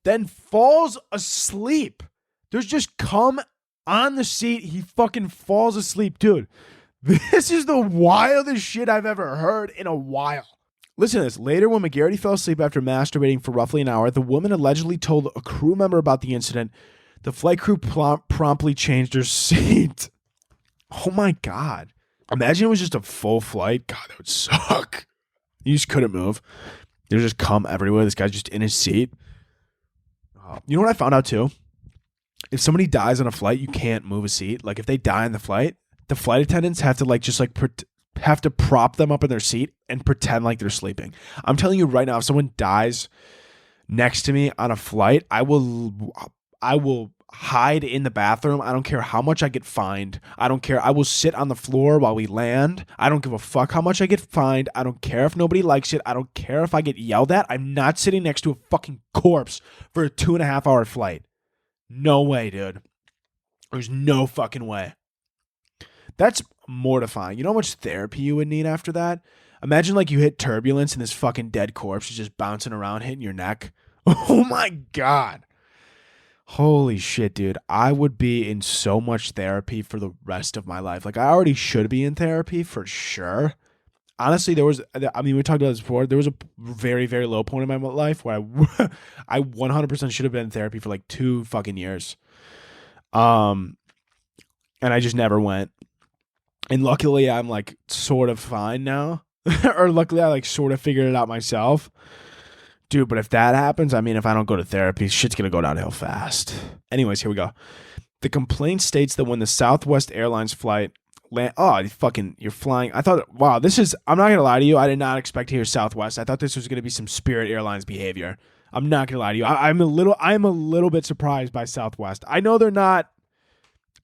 Then falls asleep. There's just cum on the seat. He fucking falls asleep, dude. This is the wildest shit I've ever heard in a while. Listen to this. Later, when McGarity fell asleep after masturbating for roughly an hour, the woman allegedly told a crew member about the incident. The flight crew promptly changed her seat. Oh my God. Imagine it was just a full flight. God, that would suck. You just couldn't move. There's just cum everywhere. This guy's just in his seat. You know what I found out too? If somebody dies on a flight, you can't move a seat. Like if they die on the flight attendants have to have to prop them up in their seat and pretend like they're sleeping. I'm telling you right now, if someone dies next to me on a flight, I will hide in the bathroom. I don't care how much I get fined. I don't care. I will sit on the floor while we land. I don't give a fuck how much I get fined. I don't care if nobody likes it. I don't care if I get yelled at. I'm not sitting next to a fucking corpse for a 2.5 hour flight. No way, dude. There's no fucking way. That's mortifying. You know how much therapy you would need after that? Imagine like you hit turbulence and this fucking dead corpse is just bouncing around hitting your neck. Oh my God. Holy shit, dude. I would be in so much therapy for the rest of my life. Like I already should be in therapy for sure. honestly, there was, I mean, we talked about this before. There was a very, very low point in my life where I 100% should have been in therapy for like 2 fucking years. And I just never went. And luckily, I'm like sort of fine now. Or luckily, I like sort of figured it out myself. Dude, but if that happens, I mean, if I don't go to therapy, shit's going to go downhill fast. Anyways, here we go. The complaint states that when the Southwest Airlines flight you're flying. I thought, wow, I'm not going to lie to you. I did not expect to hear Southwest. I thought this was going to be some Spirit Airlines behavior. I'm not going to lie to you. I'm a little bit surprised by Southwest. I know they're not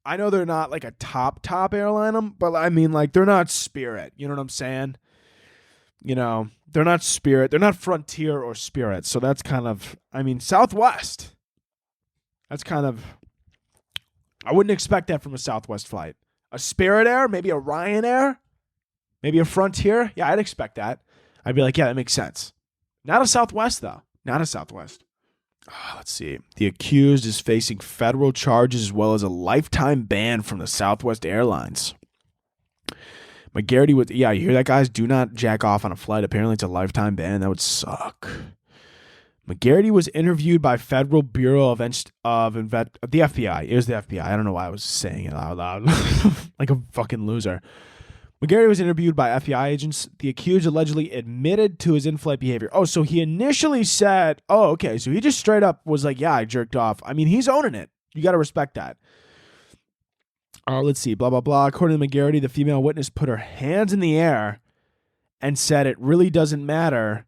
like a top airline, but I mean, like, they're not Spirit. You know what I'm saying? You know, they're not Spirit. They're not Frontier or Spirit. So that's kind of, I mean, Southwest. That's kind of, I wouldn't expect that from a Southwest flight. A Spirit Air, maybe a Ryanair, maybe a Frontier. Yeah, I'd expect that. I'd be like, yeah, that makes sense. Not a Southwest, though. Not a Southwest. Let's see. The accused is facing federal charges as well as a lifetime ban from the Southwest Airlines. McGarity was, yeah, you hear that, guys? Do not jack off on a flight. Apparently, it's a lifetime ban. That would suck. McGarity was interviewed by Federal Bureau of the FBI. It was the FBI. I don't know why I was saying it out loud. Like a fucking loser. McGarity was interviewed by FBI agents. The accused allegedly admitted to his in-flight behavior. Oh, so he initially said, oh, okay. So he just straight up was like, yeah, I jerked off. I mean, he's owning it. You got to respect that. Let's see. Blah, blah, blah. According to McGarity, the female witness put her hands in the air and said it really doesn't matter.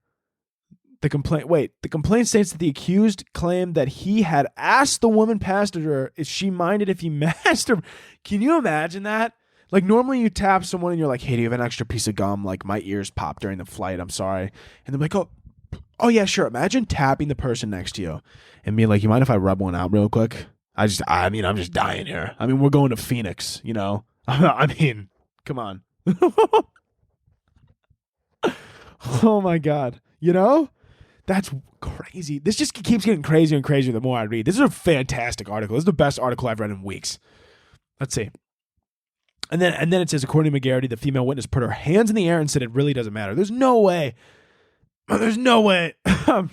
The complaint states that the accused claimed that he had asked the woman passenger if she minded if he masturbated. Can you imagine that? Like, normally you tap someone and you're like, hey, do you have an extra piece of gum? Like, my ears popped during the flight. I'm sorry. And they're like, oh yeah, sure. Imagine tapping the person next to you and being like, you mind if I rub one out real quick? I'm just dying here. I mean, we're going to Phoenix, you know? I mean, come on. Oh my God. You know? That's crazy. This just keeps getting crazier and crazier the more I read. This is a fantastic article. This is the best article I've read in weeks. Let's see. And then it says, according to McGarity, the female witness put her hands in the air and said it really doesn't matter. There's no way.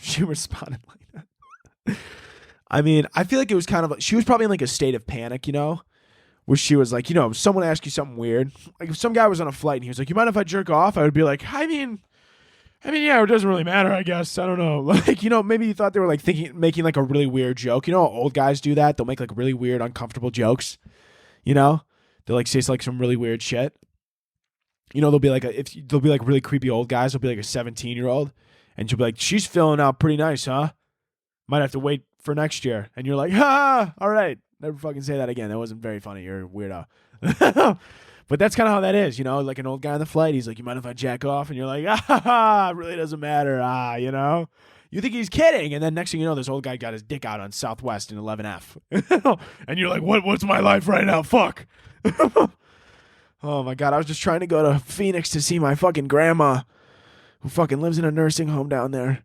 She responded like that. I mean, I feel like it was kind of, she was probably in like a state of panic, you know, where she was like, you know, if someone asked you something weird, like if some guy was on a flight and he was like, you mind if I jerk off? I would be like, I mean, yeah, it doesn't really matter, I guess. I don't know. Like, you know, maybe you thought they were like making like a really weird joke. You know how old guys do that? They'll make like really weird, uncomfortable jokes. You know? They'll like say like some really weird shit. You know, they'll be like really creepy old guys. They'll be like a 17-year-old. And she'll be like, she's filling out pretty nice, huh? Might have to wait for next year. And you're like, all right. Never fucking say that again. That wasn't very funny. You're a weirdo. But that's kind of how that is, you know, like an old guy on the flight. He's like, you mind if I jack off? And you're like, it really doesn't matter. You know, you think he's kidding. And then next thing you know, this old guy got his dick out on Southwest in 11F. And you're like, what's my life right now? Fuck. Oh my God. I was just trying to go to Phoenix to see my fucking grandma who fucking lives in a nursing home down there.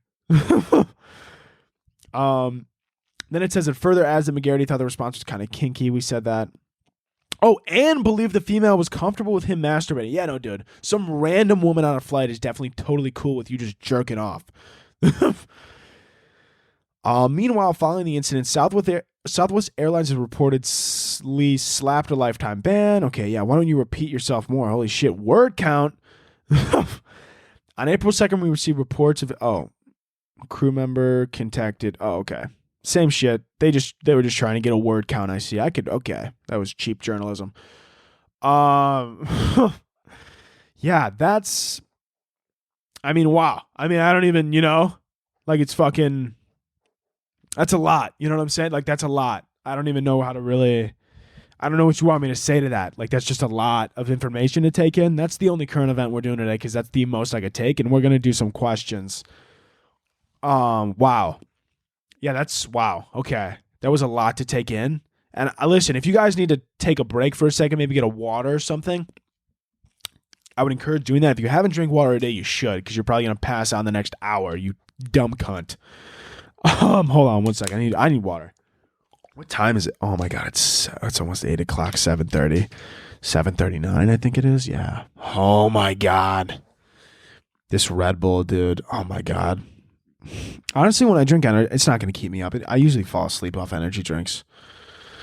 Then it says it further adds that McGarity thought the response was kind of kinky. We said that. Oh, and believed the female was comfortable with him masturbating. Yeah, no, dude. Some random woman on a flight is definitely totally cool with you just jerking off. Meanwhile, following the incident, Southwest Airlines has reportedly slapped a lifetime ban. Okay, yeah, why don't you repeat yourself more? Holy shit, word count. On April 2nd, we received reports of, crew member contacted. Oh, okay. Same shit. They were just trying to get a word count. I see. Okay. That was cheap journalism. Yeah, that's, I mean, wow. I mean, I don't even, you know, like it's fucking, that's a lot. You know what I'm saying? Like that's a lot. I don't even know how to really, I don't know what you want me to say to that. Like that's just a lot of information to take in. That's the only current event we're doing today because that's the most I could take. And we're going to do some questions. Wow. Yeah, that's wow. Okay. That was a lot to take in. And listen, if you guys need to take a break for a second, maybe get a water or something, I would encourage doing that. If you haven't drank water a day, you should, because you're probably going to pass out in the next hour, you dumb cunt. Hold on one second. I need water. What time is it? Oh my God, it's almost 8 o'clock, 7:30. 7:39, I think it is. Yeah. Oh my God. This Red Bull, dude. Oh my God. Honestly, when I drink energy, it's not going to keep me up. I usually fall asleep off energy drinks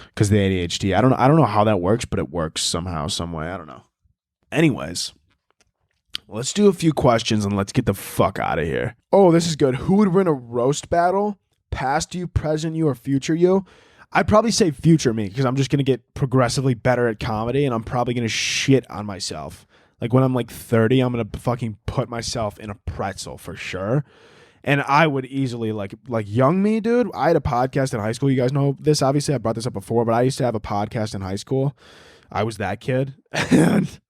because of the ADHD. I don't know how that works, but it works somehow, some way. I don't know. Anyways, let's do a few questions and let's get the fuck out of here. Oh, this is good. Who would win a roast battle? Past you, present you, or future you? I'd probably say future me because I'm just going to get progressively better at comedy and I'm probably going to shit on myself. Like when I'm like 30, I'm going to fucking put myself in a pretzel for sure. And I would easily, like young me, dude, I had a podcast in high school. You guys know this. Obviously, I brought this up before, but I used to have a podcast in high school. I was that kid. And,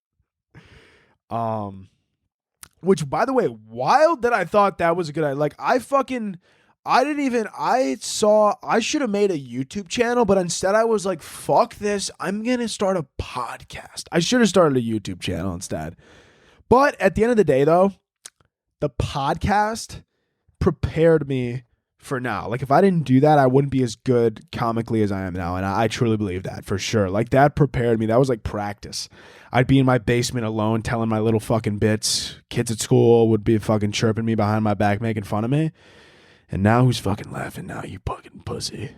which, by the way, wild that I thought that was a good idea. Like, I should have made a YouTube channel, but instead I was like, fuck this. I'm going to start a podcast. I should have started a YouTube channel instead. But at the end of the day, though, the podcast prepared me for now. Like if I didn't do that, I wouldn't be as good comically as I am now. And I truly believe that for sure. Like that prepared me. That was like practice. I'd be in my basement alone telling my little fucking bits. Kids at school would be fucking chirping me behind my back, making fun of me. And now who's fucking laughing now, you fucking pussy?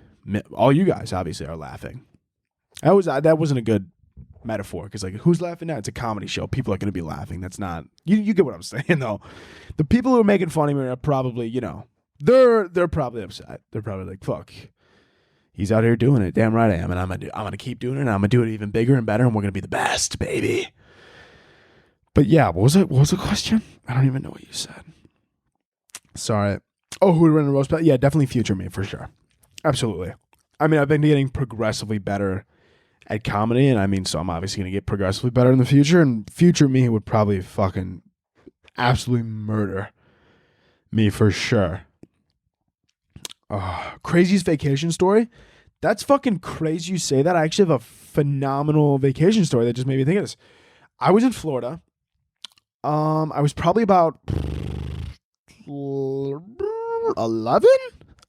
All you guys obviously are laughing. That wasn't a good metaphor because like who's laughing now? It's a comedy show. People are going to be laughing. That's not you get what I'm saying though. The people who are making fun of me are probably, they're probably upset. They're probably like, fuck, he's out here doing it. Damn right I am. And I'm gonna keep doing it and I'm gonna do it even bigger and better and we're gonna be the best, baby. But yeah, what was the question? I don't even know what you said. Sorry. Oh, who would win a roast battle? Yeah, definitely future me for sure. Absolutely. I mean, I've been getting progressively better at comedy, and so I'm obviously going to get progressively better in the future, and future me would probably fucking absolutely murder me for sure. Craziest vacation story? That's fucking crazy you say that. I actually have a phenomenal vacation story that just made me think of this. I was in Florida. I was probably about 11?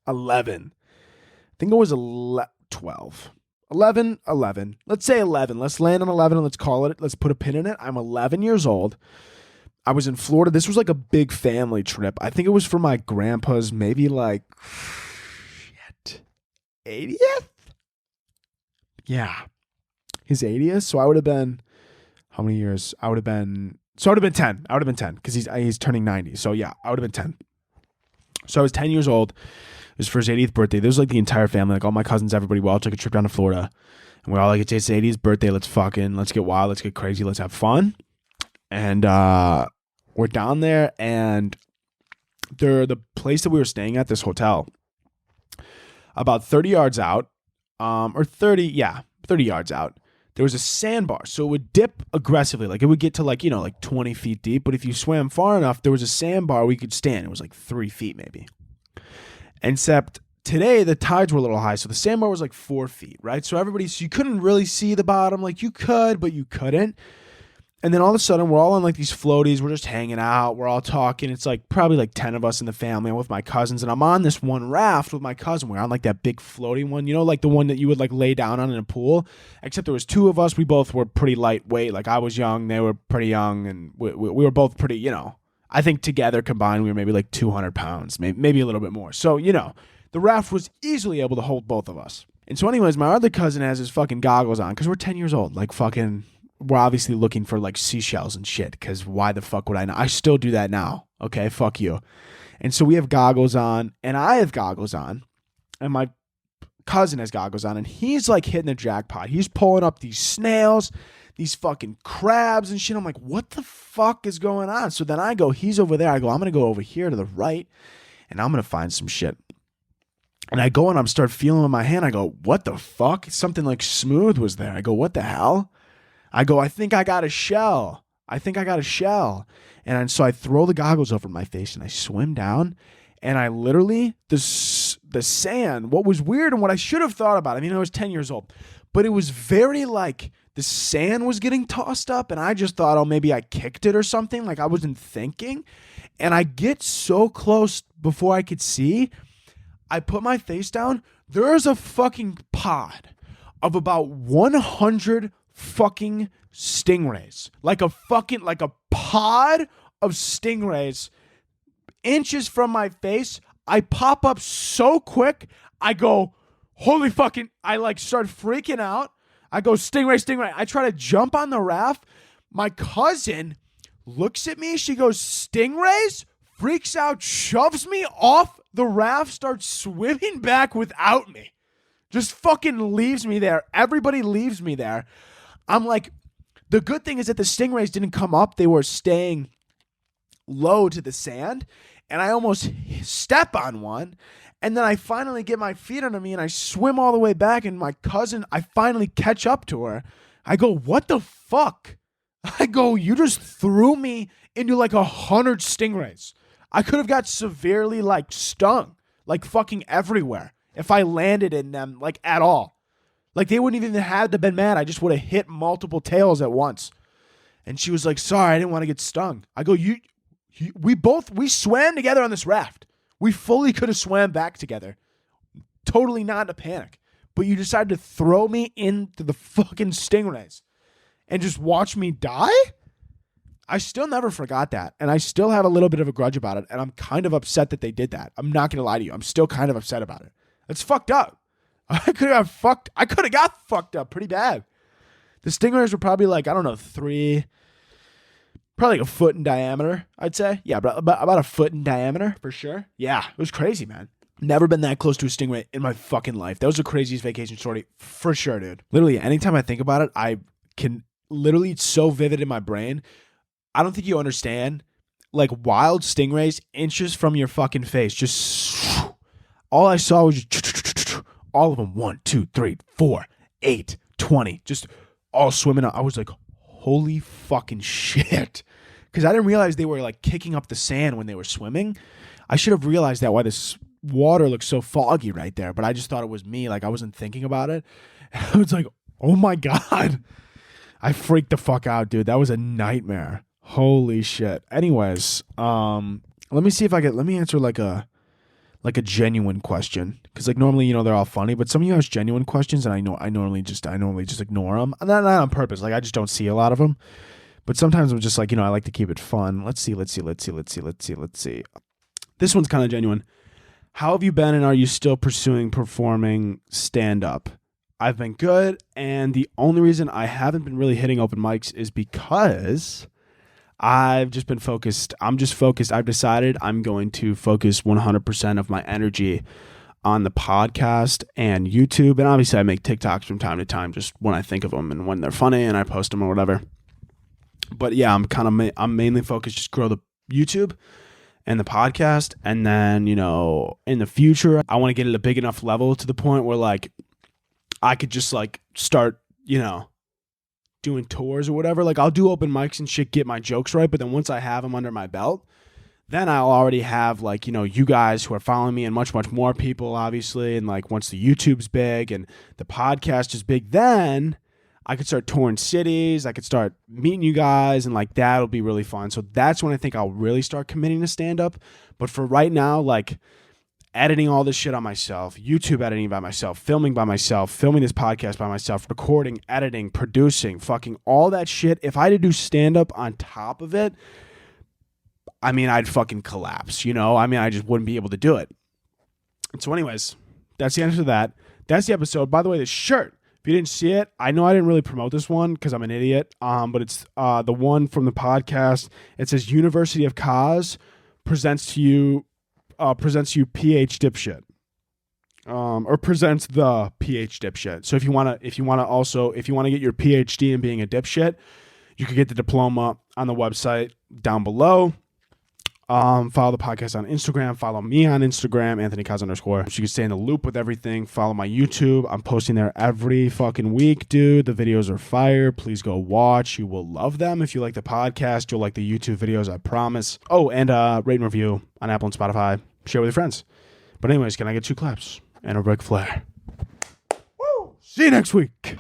11. I think it was 12. 11. Let's say 11. Let's land on 11 and let's call it. Let's put a pin in it. I'm 11 years old. I was in Florida. This was like a big family trip. I think it was for my grandpa's maybe like 80th? Yeah. His 80th. So I would have been, how many years? I would have been 10. I would have been 10 because he's turning 90. So yeah, I would have been 10. So I was 10 years old. It was for his 80th birthday. This was like the entire family, like all my cousins, everybody. We all took a trip down to Florida. And we're all like, it's his 80th birthday. Let's get wild. Let's get crazy. Let's have fun. And we're down there. And the place that we were staying at, this hotel, about 30 yards out, 30 yards out, there was a sandbar. So it would dip aggressively. Like it would get to like 20 feet deep. But if you swam far enough, there was a sandbar we could stand. It was like 3 feet maybe. Except today the tides were a little high, so the sandbar was like 4 feet, right? So you couldn't really see the bottom. Like you could, but you couldn't. And then all of a sudden we're all on like these floaties. We're just hanging out. We're all talking. It's like probably like 10 of us in the family. I'm with my cousins, and I'm on this one raft with my cousin. We're on like that big floating one, like the one that you would like lay down on in a pool. Except there was two of us. We both were pretty lightweight. Like I was young, they were pretty young, and we were both pretty, I think together combined, we were maybe like 200 pounds, maybe a little bit more. So, the raft was easily able to hold both of us. And so anyways, my other cousin has his fucking goggles on because we're 10 years old. Like fucking, we're obviously looking for like seashells and shit because why the fuck would I know? I still do that now. Okay, fuck you. And so we have goggles on and I have goggles on and my cousin has goggles on and he's like hitting the jackpot. He's pulling up these snails, these fucking crabs and shit. I'm like, what the fuck is going on? So then I go, he's over there. I go, I'm going to go over here to the right and I'm going to find some shit. And I go and I'm start feeling with my hand. I go, what the fuck? Something like smooth was there. I go, what the hell? I go, I think I got a shell. And so I throw the goggles over my face and I swim down and I literally, the sand, what was weird and what I should have thought about, I was 10 years old, but it was very like, the sand was getting tossed up and I just thought, oh, maybe I kicked it or something. Like I wasn't thinking. And I get so close before I could see. I put my face down. There's a fucking pod of about 100 fucking stingrays. Like a pod of stingrays inches from my face. I pop up so quick. I go, holy fucking, I like start freaking out. I go, stingray. I try to jump on the raft. My cousin looks at me. She goes, stingrays? Freaks out, shoves me off the raft, starts swimming back without me. Just fucking leaves me there. Everybody leaves me there. I'm like, the good thing is that the stingrays didn't come up. They were staying low to the sand. And I almost step on one. And then I finally get my feet under me and I swim all the way back. And my cousin, I finally catch up to her. I go, what the fuck? I go, you just threw me into like 100 stingrays. I could have got severely like stung, like fucking everywhere if I landed in them like at all. Like they wouldn't even have to been mad. I just would have hit multiple tails at once. And she was like, sorry, I didn't want to get stung. I go, we swam together on this raft. We fully could have swam back together. Totally not in a panic. But you decided to throw me into the fucking stingrays and just watch me die? I still never forgot that. And I still have a little bit of a grudge about it. And I'm kind of upset that they did that. I'm not going to lie to you. I'm still kind of upset about it. It's fucked up. I could have got fucked up pretty bad. The stingrays were probably like, I don't know, probably like a foot in diameter, I'd say. Yeah, about a foot in diameter for sure. Yeah, it was crazy, man. Never been that close to a stingray in my fucking life. That was the craziest vacation story for sure, dude. Literally, anytime I think about it, I can literally, it's so vivid in my brain. I don't think you understand. Like wild stingrays inches from your fucking face. Just all I saw was just all of them. 1, 2, 3, 4, 8, 20. Just all swimming out. I was like, holy fucking shit. Because I didn't realize they were like kicking up the sand when they were swimming. I should have realized that, why this water looks so foggy right there. But I just thought it was me. Like I wasn't thinking about it. I was like, oh my God. I freaked the fuck out, dude. That was a nightmare. Holy shit. Anyways, let me answer like a genuine question. Cause like normally, they're all funny, but some of you ask genuine questions and I normally just ignore them. And not on purpose. Like I just don't see a lot of them, but sometimes I'm just like, I like to keep it fun. Let's see. This one's kind of genuine. How have you been and are you still pursuing performing stand up? I've been good. And the only reason I haven't been really hitting open mics is because I've just been focused. I'm just focused. I've decided I'm going to focus 100% of my energy on the podcast and YouTube. And obviously I make TikToks from time to time, just when I think of them and when they're funny and I post them or whatever. But yeah, I'm mainly focused, just grow the YouTube and the podcast. And then, in the future, I want to get at a big enough level to the point where like I could just like start, doing tours or whatever. Like I'll do open mics and shit, get my jokes right. But then once I have them under my belt, then I'll already have like, you guys who are following me and much, much more people, obviously. And like once the YouTube's big and the podcast is big, then I could start touring cities. I could start meeting you guys and like that'll be really fun. So that's when I think I'll really start committing to stand up. But for right now, like editing all this shit on myself, YouTube editing by myself, filming this podcast by myself, recording, editing, producing, fucking all that shit. If I had to do stand up on top of it, I'd fucking collapse, I just wouldn't be able to do it. And so anyways, that's the answer to that. That's the episode. By the way, the shirt, if you didn't see it, I know I didn't really promote this one because I'm an idiot, but it's the one from the podcast. It says University of Cause presents you PH dipshit, or presents the PH dipshit. So if you want to get your PhD in being a dipshit, you can get the diploma on the website down below. Follow the podcast on Instagram. Follow me on Instagram, Anthony Caz _ So you can stay in the loop with everything. Follow my YouTube. I'm posting there every fucking week, dude. The videos are fire. Please go watch. You will love them. If you like the podcast, you'll like the YouTube videos, I promise. Oh, and rate and review on Apple and Spotify. Share with your friends. But anyways, can I get 2 claps and a Ric Flair? Woo! See you next week.